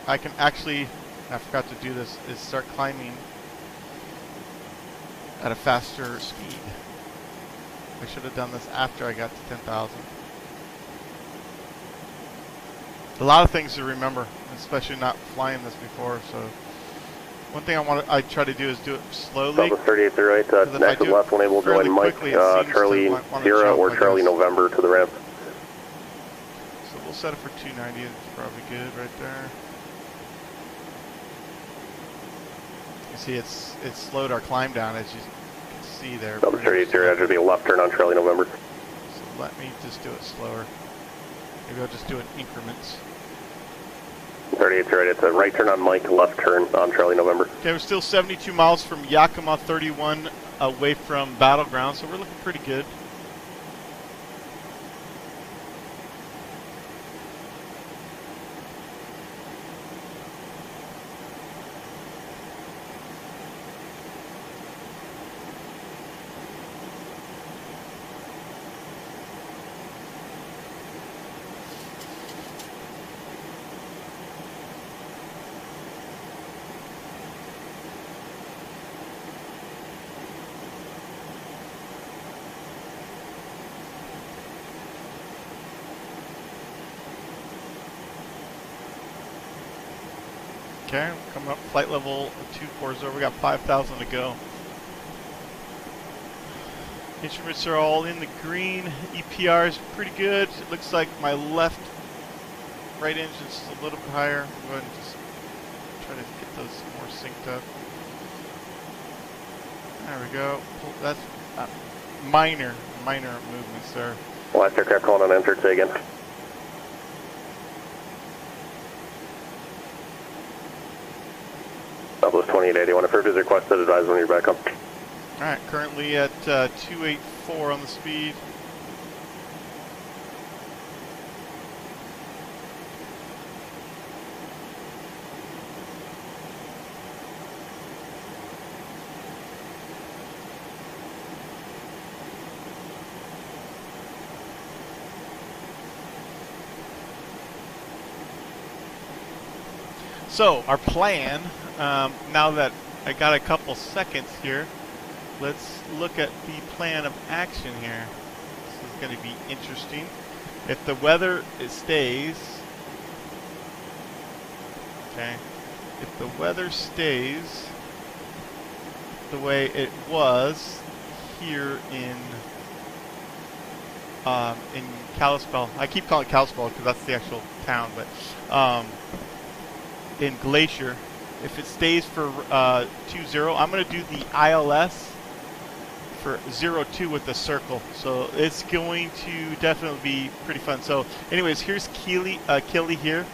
I can actually, I forgot to do this, is start climbing at a faster speed. I should have done this after I got to 10,000. A lot of things to remember, especially not flying this before. So one thing I try to do is do it slowly. Delta 3808, next left when able, join Mike, Charlie Sierra or Charlie November to the ramp. So we'll set it for 290. It's probably good right there. You see, it's slowed our climb down, as you can see there. Delta 3808, should be a left turn on Charlie November. So let me just do it slower. Maybe I'll just do it in increments. 3808, it's a right turn on Mike, left turn on Charlie November. Okay, we're still 72 miles from Yakima 31 away from Battleground, so we're looking pretty good. Okay, coming up flight level 240. We got 5,000 to go. Instruments are all in the green. EPR is pretty good. It looks like my right engine's a little bit higher. I'll go ahead and just try to get those more synced up. There we go. That's minor movements there. Last aircraft calling on enter, say again. Southwest 2881, if is requested, advise when you're back up. Alright, currently at 284 on the speed. So, our plan, now that I got a couple seconds here, let's look at the plan of action here. This is going to be interesting. If the weather stays, okay, if the weather stays the way it was here in Kalispell, I keep calling it Kalispell because that's the actual town, but in Glacier, if it stays for 20, I'm going to do the ILS for 02 with the circle. So it's going to definitely be pretty fun. So anyways, here's Kili here.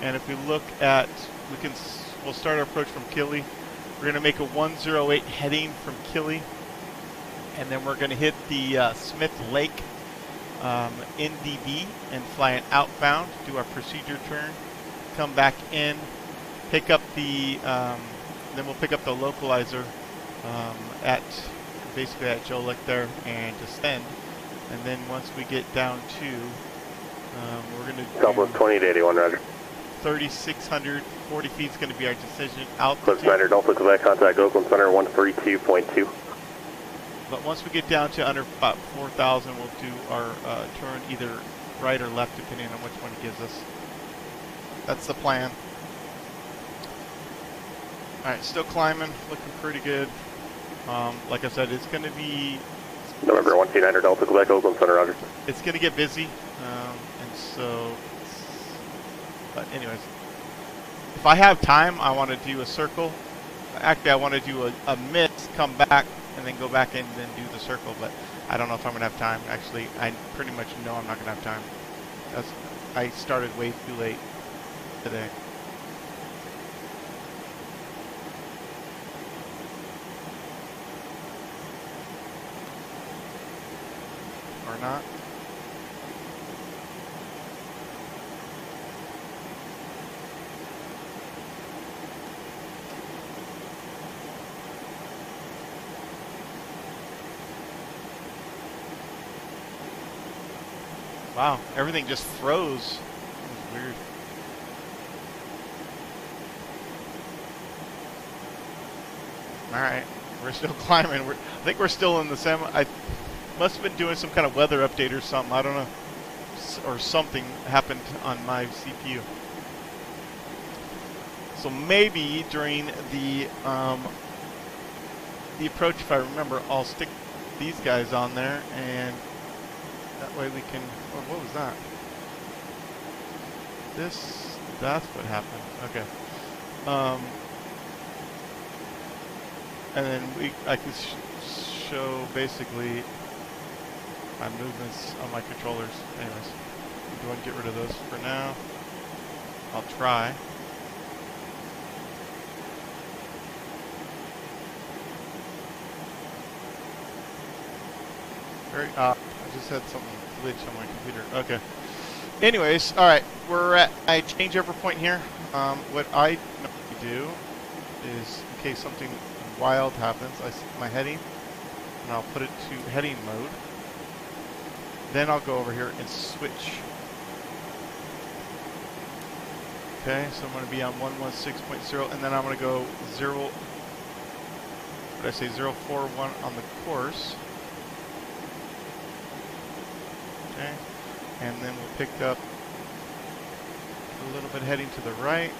And if we look at, we'll start our approach from Kili. We're going to make a 108 heading from Kili. And then we're going to hit the Smith Lake in DB and fly an outbound, do our procedure turn, come back in, pick up the, then we'll pick up the localizer at basically at Jolick there and descend. And then once we get down to, we're going to do Southwest 20 to 81, roger. 3,600, 40 feet is going to be our decision altitude. Eclipse 9, Delta Quebec, contact Oakland Center 132.2. But once we get down to under about 4,000, we'll do our turn either right or left, depending on which one it gives us. That's the plan. All right, still climbing, looking pretty good. Like I said, it's going to be... November 129, Delta Quebec, Oakland Center, roger. It's going to get busy, and so... But anyways, if I have time, I want to do a circle. Actually, I want to do a miss, come back, and then go back and then do the circle. But I don't know if I'm going to have time. Actually, I pretty much know I'm not going to have time. I started way too late today. Or not. Wow, everything just froze. It was weird. Alright, we're still climbing. I think we're still in the same... I must have been doing some kind of weather update or something. I don't know. Or something happened on my CPU. So maybe during the approach, if I remember, I'll stick these guys on there and that way we can... Oh, what was that? That's what happened. Okay. And then I can show basically my movements on my controllers. Anyways, go ahead and get rid of those for now. I'll try. I just had something glitch on my computer. Okay. Anyways, all right, we're at a changeover point here. What I normally do is, in case something wild happens, I set my heading, and I'll put it to heading mode. Then I'll go over here and switch. Okay, so I'm going to be on 116.0, and then I'm going to go 041 on the course. Okay, and then we'll pick up a little bit heading to the right,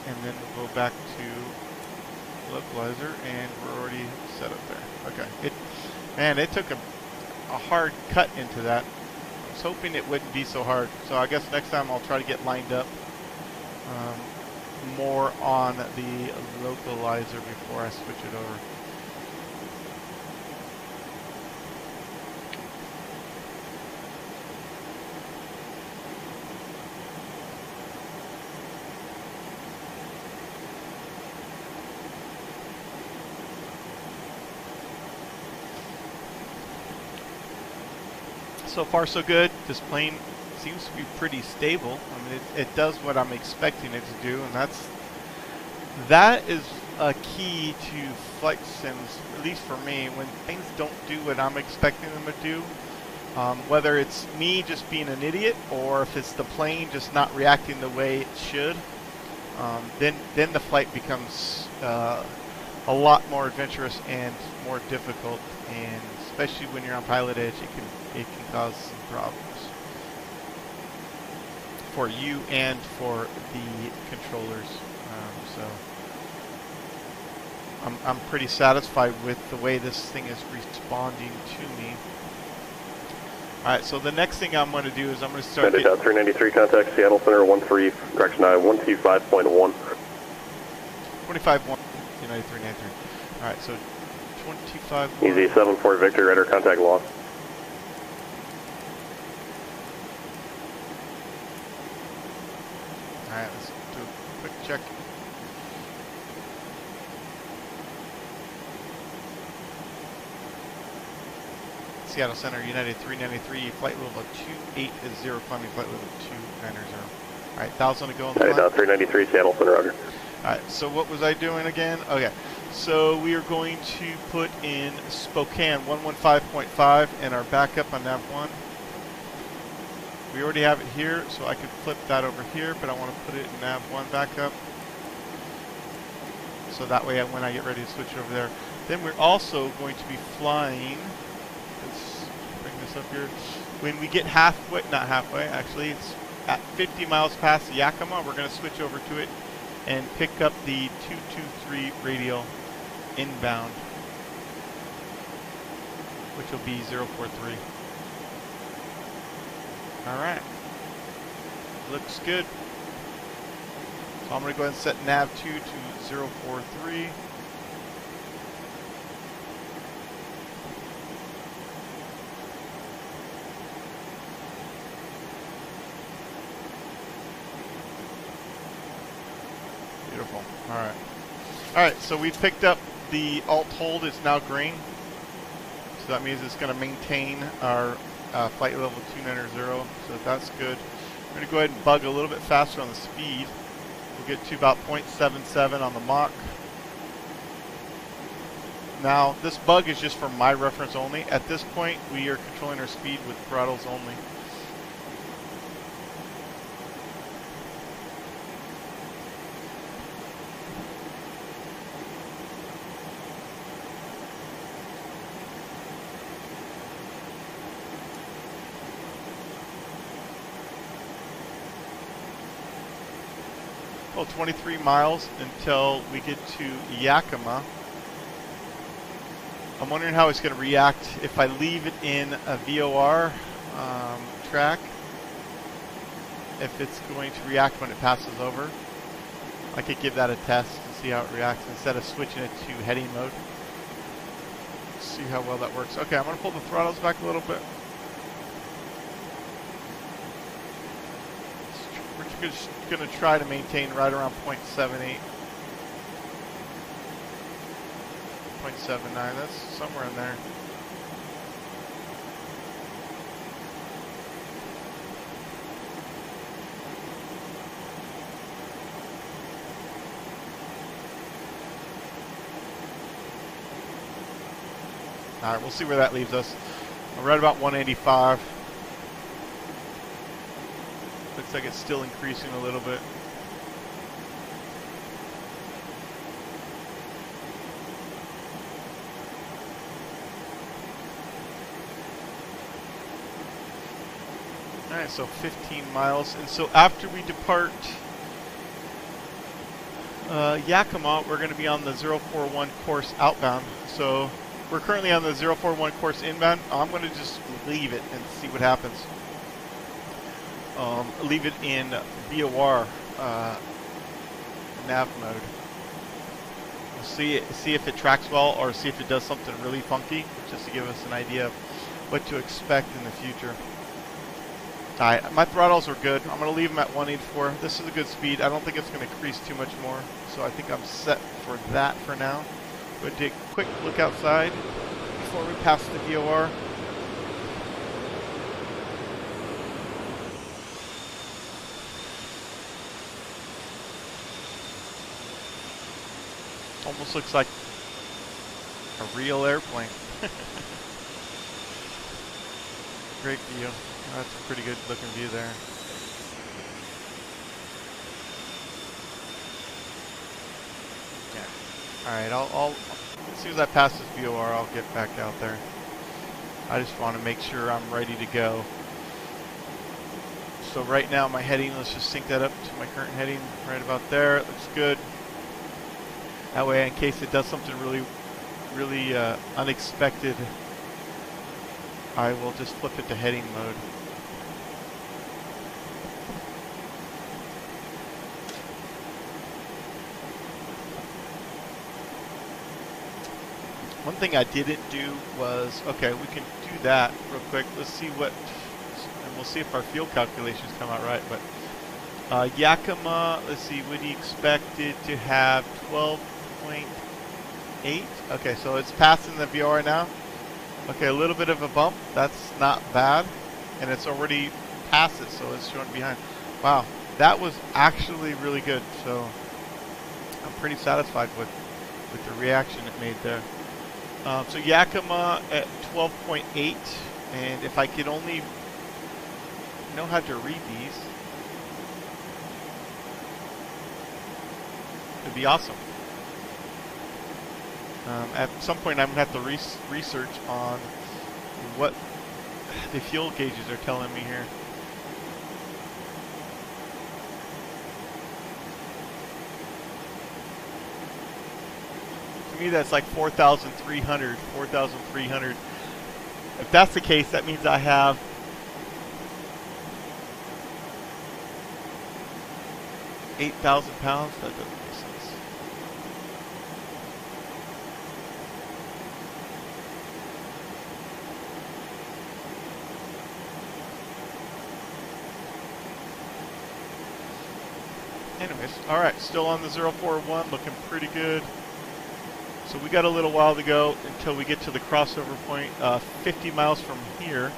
and then we'll go back to localizer, and we're already set up there. Okay, it took a hard cut into that. I was hoping it wouldn't be so hard, so I guess next time I'll try to get lined up more on the localizer before I switch it over. So far so good. This plane seems to be pretty stable. I mean, it does what I'm expecting it to do, and that is a key to flight sims, at least for me. When things don't do what I'm expecting them to do, whether it's me just being an idiot or if it's the plane just not reacting the way it should, then the flight becomes a lot more adventurous and more difficult, and especially when you're on pilot edge, it can cause some problems for you and for the controllers. So I'm pretty satisfied with the way this thing is responding to me. Alright, so the next thing I'm going to do is I'm going to start... 393, contact Seattle Center 13, correction 125.1. 25.1, 9393. Alright, so 25... Easy 74 Victor, radar contact lost. Alright, let's do a quick check. Seattle Center, United 393, flight level 280, climbing flight level 290. Alright, 1,000 to go on the United climb. 393, Seattle Center, roger. Alright, so what was I doing again? Okay, so we are going to put in Spokane 115.5 and our backup on nav 1. We already have it here, so I could flip that over here, but I want to put it in nav 1 backup. So that way when I get ready to switch over there. Then we're also going to be flying, let's bring this up here. When we get halfway, not halfway, actually, it's at 50 miles past Yakima, we're going to switch over to it and pick up the 223 radial inbound, which will be 043. Alright, looks good. So I'm going to go ahead and set nav 2 to 043. Beautiful. Alright. Alright, so we picked up the alt hold. It's now green. So that means it's going to maintain our flight level 290. So that's good. We're going to go ahead and bug a little bit faster on the speed. We'll get to about 0.77 on the Mach. Now, this bug is just for my reference only. At this point, we are controlling our speed with throttles only. Well, 23 miles until we get to Yakima. I'm wondering how it's going to react if I leave it in a VOR track. If it's going to react when it passes over. I could give that a test and see how it reacts instead of switching it to heading mode. See how well that works. Okay, I'm going to pull the throttles back a little bit. We're just going to try to maintain right around 0.78. 0.79, that's somewhere in there. Alright, we'll see where that leaves us. I'm right about 185. Looks like it's still increasing a little bit. Alright, so 15 miles. And so after we depart Yakima, we're going to be on the 041 course outbound. So we're currently on the 041 course inbound. I'm going to just leave it and see what happens. Leave it in VOR nav mode. We'll see if it tracks well or see if it does something really funky, just to give us an idea of what to expect in the future. Alright, my throttles are good. I'm going to leave them at 184. This is a good speed. I don't think it's going to increase too much more, so I think I'm set for that for now. We'll take a quick look outside before we pass the VOR. Almost looks like a real airplane. Great view. That's a pretty good looking view there. Yeah. Alright, I'll as soon as I pass this VOR, I'll get back out there. I just want to make sure I'm ready to go. So right now my heading, let's just sync that up to my current heading right about there. It looks good. That way, in case it does something really unexpected, I will just flip it to heading mode. One thing I didn't do was, okay, we can do that real quick. Let's see what, and we'll see if our fuel calculations come out right. But Yakima, let's see, would he expect it to have 12.8? Okay, so it's passing the VOR now. Okay, a little bit of a bump. That's not bad. And it's already past it, so it's showing behind. Wow, that was actually really good. So I'm pretty satisfied with the reaction it made there. So Yakima at 12.8. And if I could only know how to read these, it'd be awesome. At some point, I'm going to have to research on what the fuel gauges are telling me here. To me, that's like 4,300, 4,300. If that's the case, that means I have 8,000 pounds. That doesn't make sense. Anyways, all right, still on the 041, looking pretty good. So we got a little while to go until we get to the crossover point, 50 miles from here.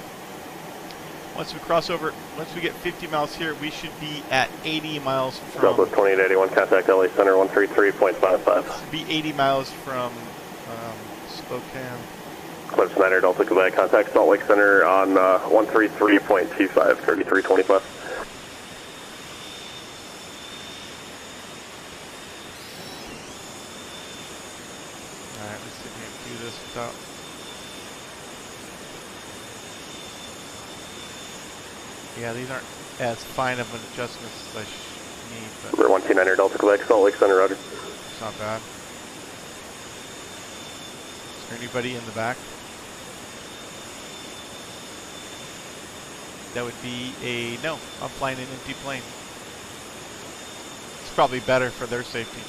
Once we cross over, once we get 50 miles here, we should be at 80 miles from... Southwest 2881, contact LA Center 133.55. Be 80 miles from Spokane. Clip Snyder, Delta Quebec, contact Salt Lake Center on 133.25, 3325. Alright, let's see if we can do this without... Yeah, these aren't as fine of an adjustment as I need, but... Number 129er, Delta Quebec, Salt Lake Center, roger. It's not bad. Is there anybody in the back? That would be a... No, I'm flying an empty plane. It's probably better for their safety.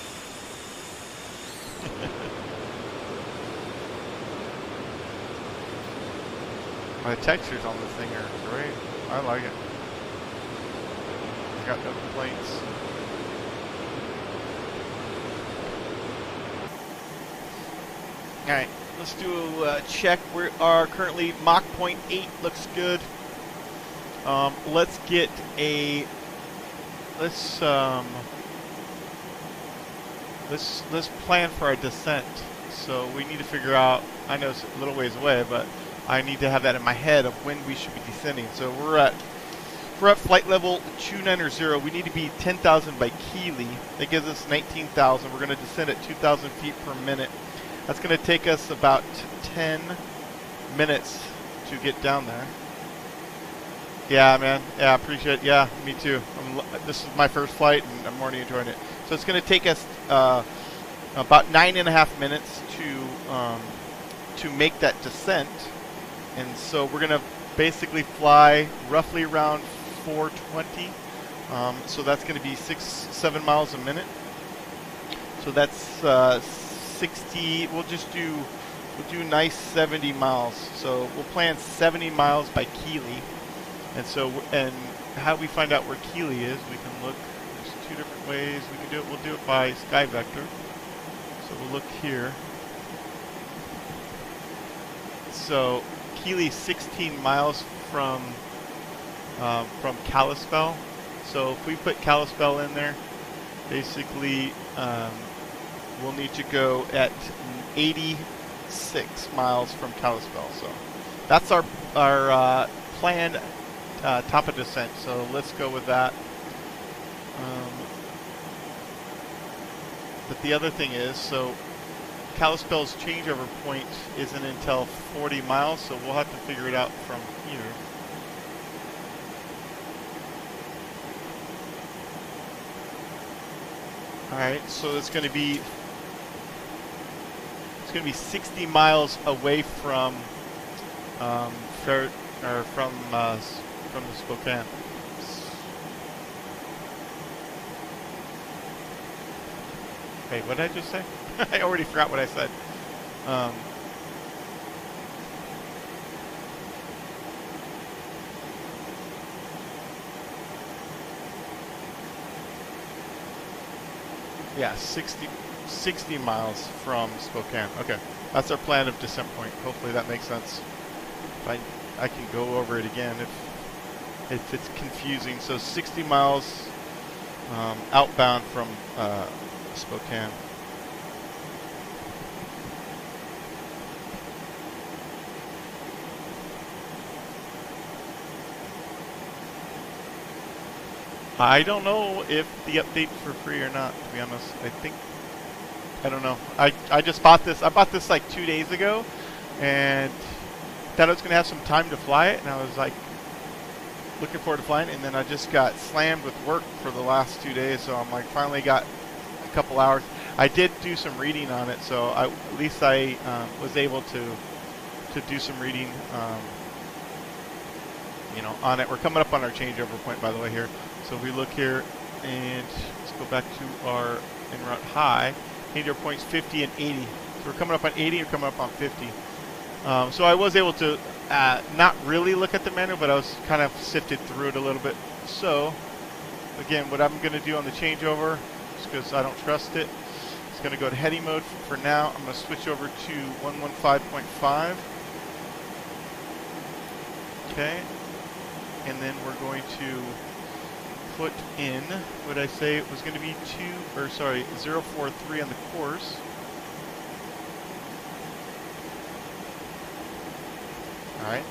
The textures on this thing are great. I like it. I got no complaints. Alright, let's do a check. We are currently Mach 0.8, looks good. Let's get a... Let's plan for our descent. So we need to figure out, I know it's a little ways away, but I need to have that in my head of when we should be descending. So we're at flight level 290. We need to be 10,000 by Keeley. That gives us 19,000. We're going to descend at 2,000 feet per minute. That's going to take us about 10 minutes to get down there. Yeah, man. Yeah, I appreciate it. Yeah, me too. This is my first flight, and I'm already enjoying it. So it's going to take us about 9.5 minutes to make that descent. And so we're going to basically fly roughly around 420. So that's going to be 6-7 miles a minute. So that's 60. We'll do nice 70 miles. So we'll plan 70 miles by Keeley. And so, and how we find out where Keeley is, we can look. There's two different ways we can do it. We'll do it by sky vector. So we'll look here. So Keeley's 16 miles from Kalispell. So if we put Kalispell in there, basically we'll need to go at 86 miles from Kalispell. So that's our planned top of descent. So let's go with that. But the other thing is, so Kalispell's changeover point isn't until 40 miles, so we'll have to figure it out from here. Alright, so it's going to be 60 miles away from from the Spokane. Wait, what did I just say? I already forgot what I said. Yeah, 60. 60 miles from Spokane. Okay, that's our plan of descent point. Hopefully that makes sense. I can go over it again if it's confusing. So 60 miles outbound from Spokane. I don't know if the updates were free or not, to be honest. I don't know. I just bought this. I bought this like 2 days ago, and thought I was going to have some time to fly it, and I was like looking forward to flying it, and then I just got slammed with work for the last 2 days, so I'm like finally got a couple hours. I did do some reading on it, so at least I was able to do some reading on it. We're coming up on our changeover point, by the way, here. So if we look here, and let's go back to our en route high. Changeover points 50 and 80. So we're coming up on 80, we're coming up on 50. So I was able to not really look at the manual, but I was kind of sifted through it a little bit. So again, what I'm going to do on the changeover, just because I don't trust it, it's going to go to heading mode for now. I'm going to switch over to 115.5. Okay, and then we're going to put in what I say it was going to be 043 on the course. Alright,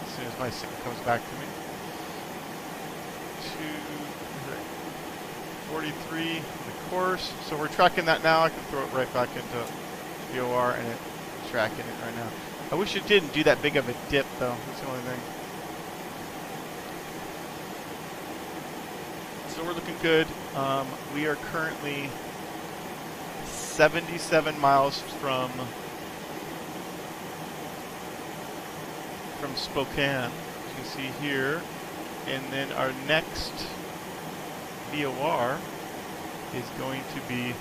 as soon as my signal comes back to me. 43 the course. So we're tracking that now. I can throw it right back into VOR and it's tracking it right now. I wish it didn't do that big of a dip though. That's the only thing. So we're looking good. We are currently 77 miles from Spokane, as you can see here, and then our next VOR is going to be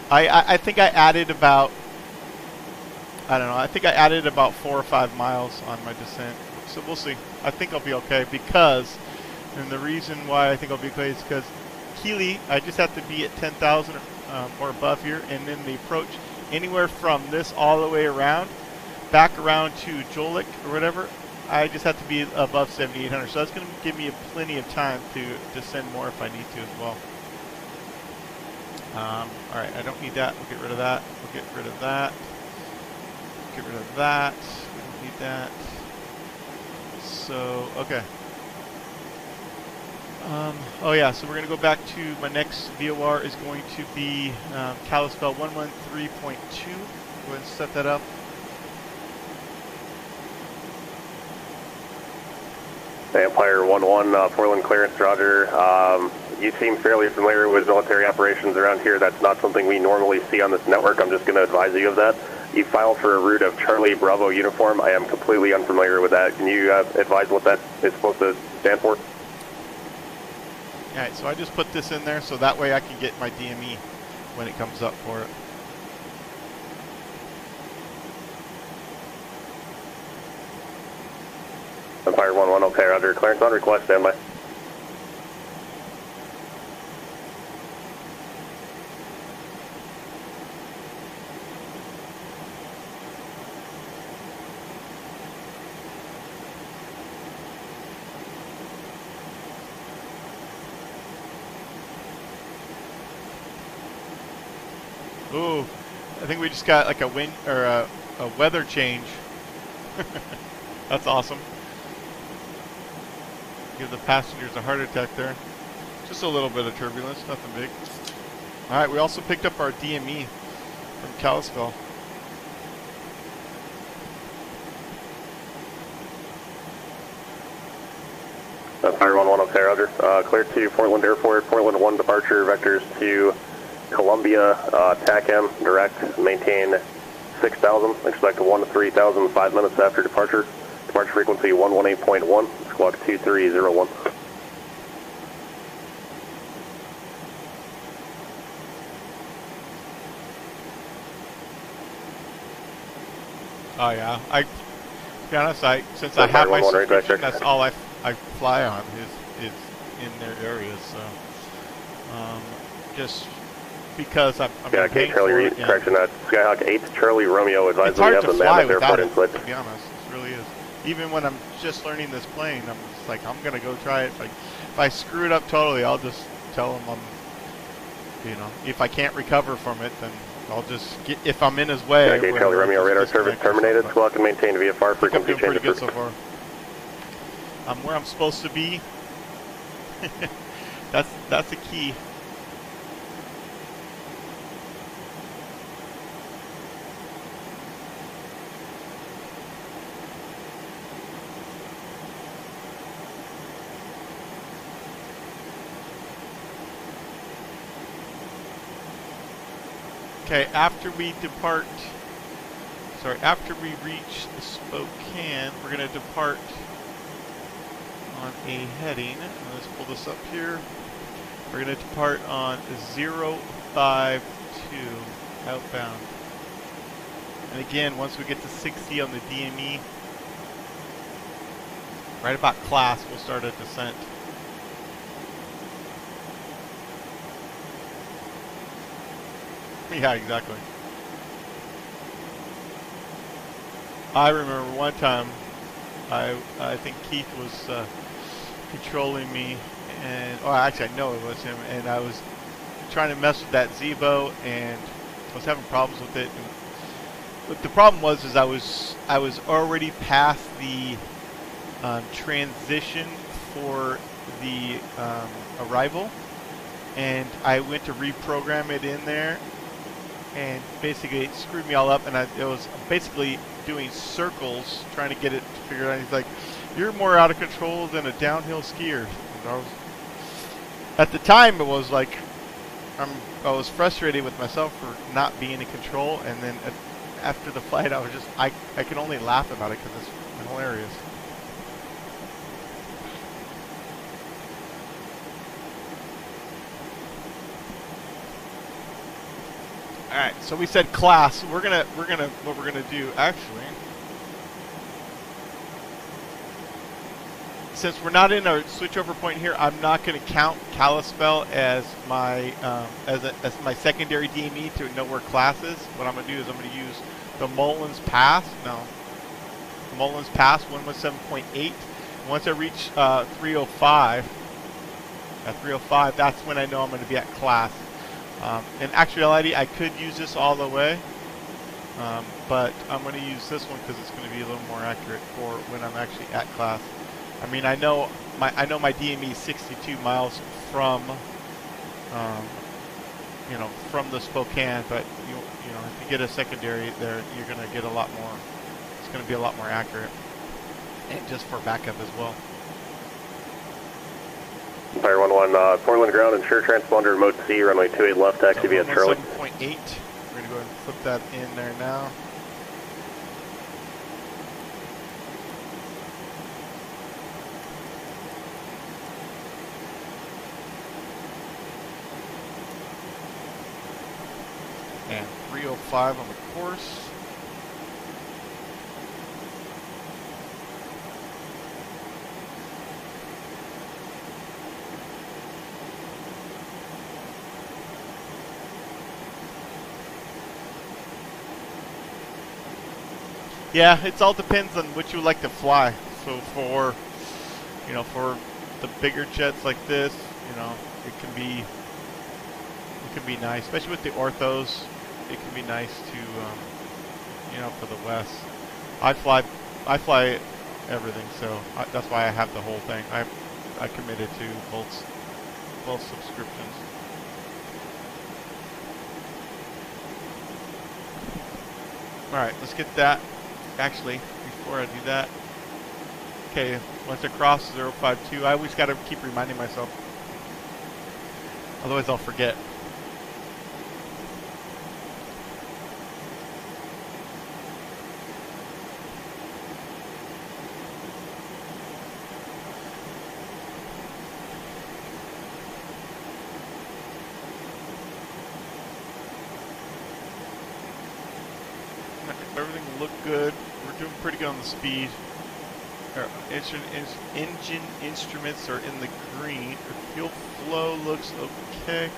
I think I added about I think I added about 4 or 5 miles on my descent, so we'll see. I think I'll be okay because, and the reason why I think I'll be okay is because Keeley, I just have to be at 10,000 or above here, and then the approach anywhere from this all the way around, back around to Jolik or whatever, I just have to be above 7,800. So that's going to give me plenty of time to descend more if I need to as well. All right, I don't need that. We'll get rid of that. We'll get rid of that. Get rid of that. We don't need that. So, okay. Oh yeah, so we're going to go back to my next VOR is going to be Kalispell 113.2. Go ahead and set that up. Empire 1-1, Portland clearance, Roger. You seem fairly familiar with military operations around here. That's not something we normally see on this network. I'm just going to advise you of that. You filed for a route of Charlie Bravo uniform. I am completely unfamiliar with that. Can you advise what that is supposed to stand for? Alright, so I just put this in there so that way I can get my DME when it comes up for it. Empire 1-1, okay, Roger. Clearance on request, standby. Ooh, I think we just got like a wind or a weather change. That's awesome. Give the passengers a heart attack there. Just a little bit of turbulence, nothing big. All right, we also picked up our DME from Kalispell. Empire 1-1, okay, Roger. Clear to Portland Airport, Portland 1 departure, vectors to Columbia, TACM, direct, maintain 6,000, expect 1 to 3,000 5 minutes after departure. Departure frequency 118.1, squawk 2301. Oh yeah, to be honest, since I have my subscription, that's all I fly on is in their areas. So just because I'm yeah, okay, Charlie, correction, Skyhawk 8 Charlie Romeo advised we have the Mammoth Airport input. To be honest, it really is. Even when I'm just learning this plane, I'm just like, I'm gonna go try it. Like, if I screw it up totally, I'll just tell them if I can't recover from it, then I'll just get, if I'm in his way. Yeah, okay, Charlie Romeo, radar service terminated. Squawk and maintain VFR frequency change. Pretty good so far. I'm where I'm supposed to be. That's the key. Okay, after we reach Spokane, we're going to depart on a heading. Let's pull this up here. We're going to depart on 052 outbound. And again, once we get to 60 on the DME, right about class, we'll start a descent. Yeah, exactly. I remember one time, I think Keith was patrolling me, and actually I know it was him, and I was trying to mess with that Zebo, and I was having problems with it. But the problem was, I was already past the transition for the arrival, and I went to reprogram it in there. And basically it screwed me all up, and it was basically doing circles trying to get it figured out. He's like, "You're more out of control than a downhill skier." And at the time, it was like I was frustrated with myself for not being in control, and then after the flight, I was just I can only laugh about it because it's hilarious. All right, so we said class. What we're gonna do actually, since we're not in a switchover point here, I'm not gonna count Kalispell as my as my secondary DME to know where class is. What I'm gonna do is I'm gonna use the Mullins Pass. Mullins Pass 117.8. Once I reach 305, at 305, that's when I know I'm gonna be at class. In actuality, I could use this all the way, but I'm going to use this one because it's going to be a little more accurate for when I'm actually at class. I mean, I know my DME is 62 miles from, from the Spokane, but if you get a secondary there, you're going to get a lot more. It's going to be a lot more accurate, and just for backup as well. Fire 1-1, Portland ground, ensure transponder mode C, runway 28 left, taxi via Charlie. 7.8. We're going to go ahead and flip that in there now. And 305 on the course. Yeah, it all depends on what you like to fly. So for the bigger jets like this, it can be nice, especially with the orthos. It can be nice to, for the west. I fly everything, so that's why I have the whole thing. I committed to both subscriptions. All right, let's get that. Actually, before I do that, okay, once I cross 052, I always got to keep reminding myself, otherwise I'll forget. Everything looked good. We're doing pretty good on the speed. engine instruments are in the green. Fuel flow looks okay.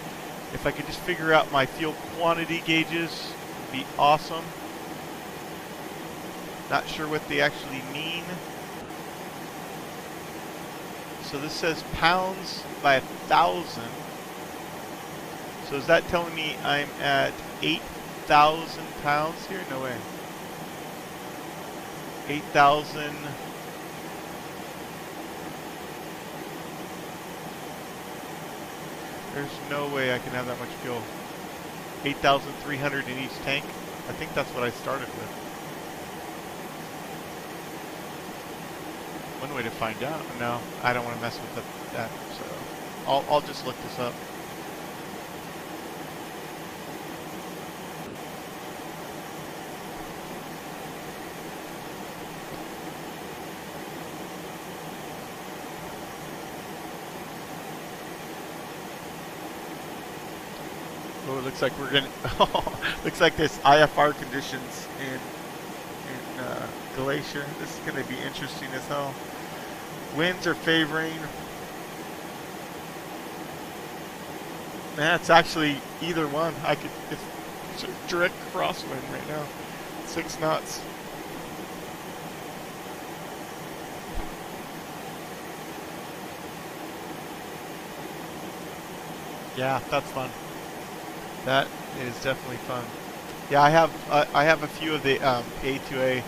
If I could just figure out my fuel quantity gauges, it'd be awesome. Not sure what they actually mean. So this says pounds by 1,000. So is that telling me I'm at 8,000 pounds here? No way. 8,000. There's no way I can have that much fuel. 8,300 in each tank. I think that's what I started with. One way to find out. No, I don't want to mess with that. So I'll just look this up. Oh, it looks like we're gonna. Looks like there's IFR conditions in Glacier. This is gonna be interesting as hell. Winds are favoring. It's actually either one. It's a direct crosswind right now. 6 knots. Yeah, that's fun. That is definitely fun. Yeah, I have a few of the A2A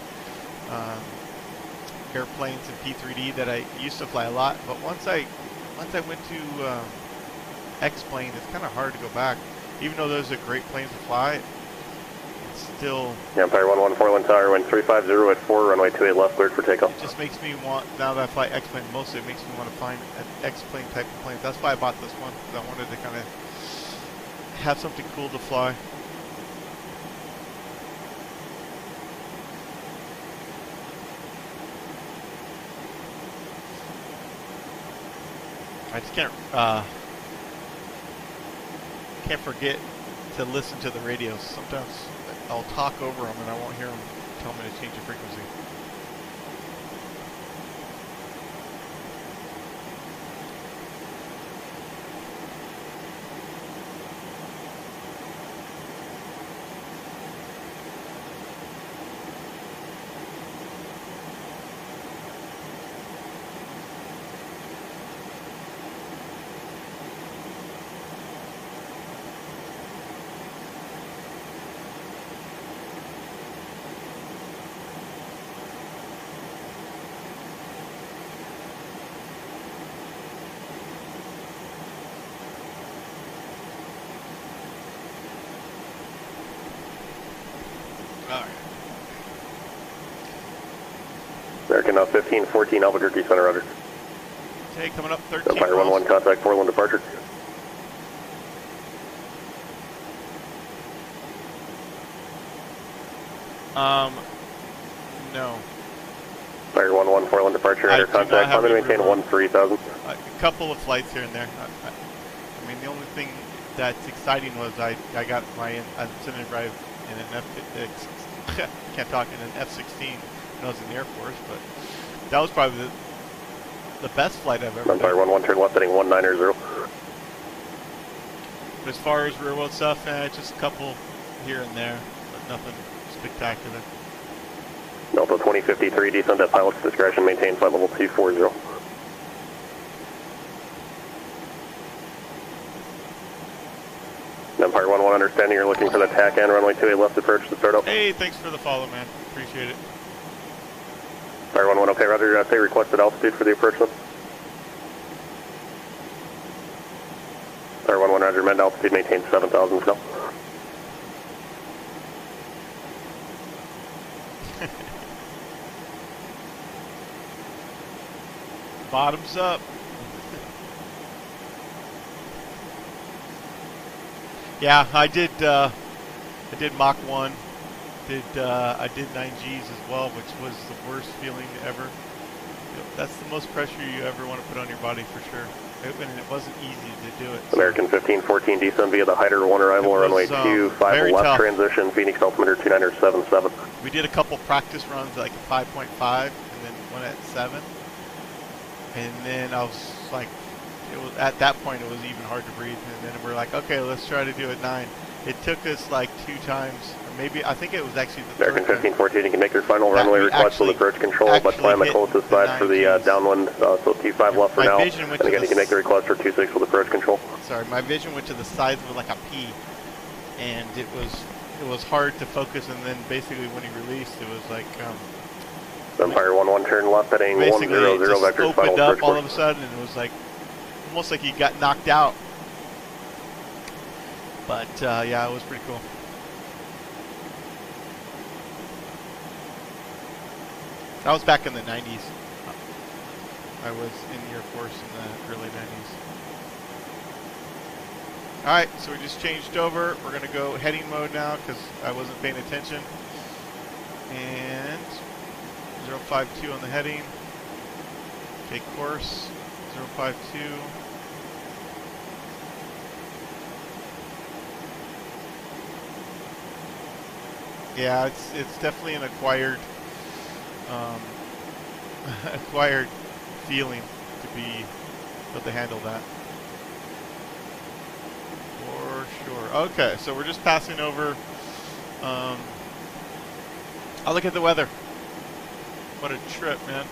airplanes in P3D that I used to fly a lot, but once I went to X-plane, it's kind of hard to go back. Even though those are great planes to fly, it's still. Yeah, Empire 114 Tower, wind 350 at 4, runway 28 left, cleared for takeoff. It just makes me want, now that I fly X-plane mostly, it makes me want to find an X-plane type of plane. That's why I bought this one, because I wanted to kind of have something cool to fly. I just can't forget to listen to the radios. Sometimes I'll talk over them and I won't hear them tell me to change the frequency. American 1514 Albuquerque Center, roger. Okay, coming up 13 Empire 11 contact Portland departure. No. Empire 11 Portland departure, air contact, climb and maintain 13,000. A couple of flights here and there. I mean, the only thing that's exciting was I got my incentive drive in an can't talk, in an F-16 when I was in the Air Force, but that was probably the best flight I've ever done. Empire 11 turn left heading 190. But as far as rear wheel stuff, just a couple here and there, but nothing spectacular. Delta 2053, descend at pilot's discretion, maintain flight level 240. Empire 11 understanding you're looking for the TAC and runway 28 left approach to start up. Hey, thanks for the follow, man. Appreciate it. Empire 11, okay, roger, say requested altitude for the approach then. Empire 11, roger, mend altitude, maintain 7,000 still. Bottoms up. Yeah, I did Mach 1. I did 9Gs as well, which was the worst feeling ever. That's the most pressure you ever want to put on your body for sure. And it wasn't easy to do it. So. American 1514 descend via the Hyder 1 arrival, runway 25 left transition, Phoenix altimeter 2977. We did a couple practice runs like 5.5, and then one at 7. And then I was like, it was at that point it was even hard to breathe. And then we're like, okay, let's try to do it 9. It took us like 2 times, or maybe I think it was actually the American third 1514, you can make your final runway request with approach control, but plan the closest side for the downwind, so 25 left for now. And again, you can make the request for 26 with approach control. Sorry, my vision went to the size of like a P, and it was hard to focus. And then basically when he released, it was like Empire 11 turn left heading 100 vectors, final opened up approach all of a sudden, and it was like almost like he got knocked out. But yeah, it was pretty cool. That was back in the 90s. I was in the Air Force in the early 90s. Alright, so we just changed over. We're going to go heading mode now because I wasn't paying attention. And 052 on the heading. Okay, course 052. Yeah, it's definitely an acquired acquired feeling to be able to handle that. For sure. Okay, so we're just passing over. I'll look at the weather. What a trip, man.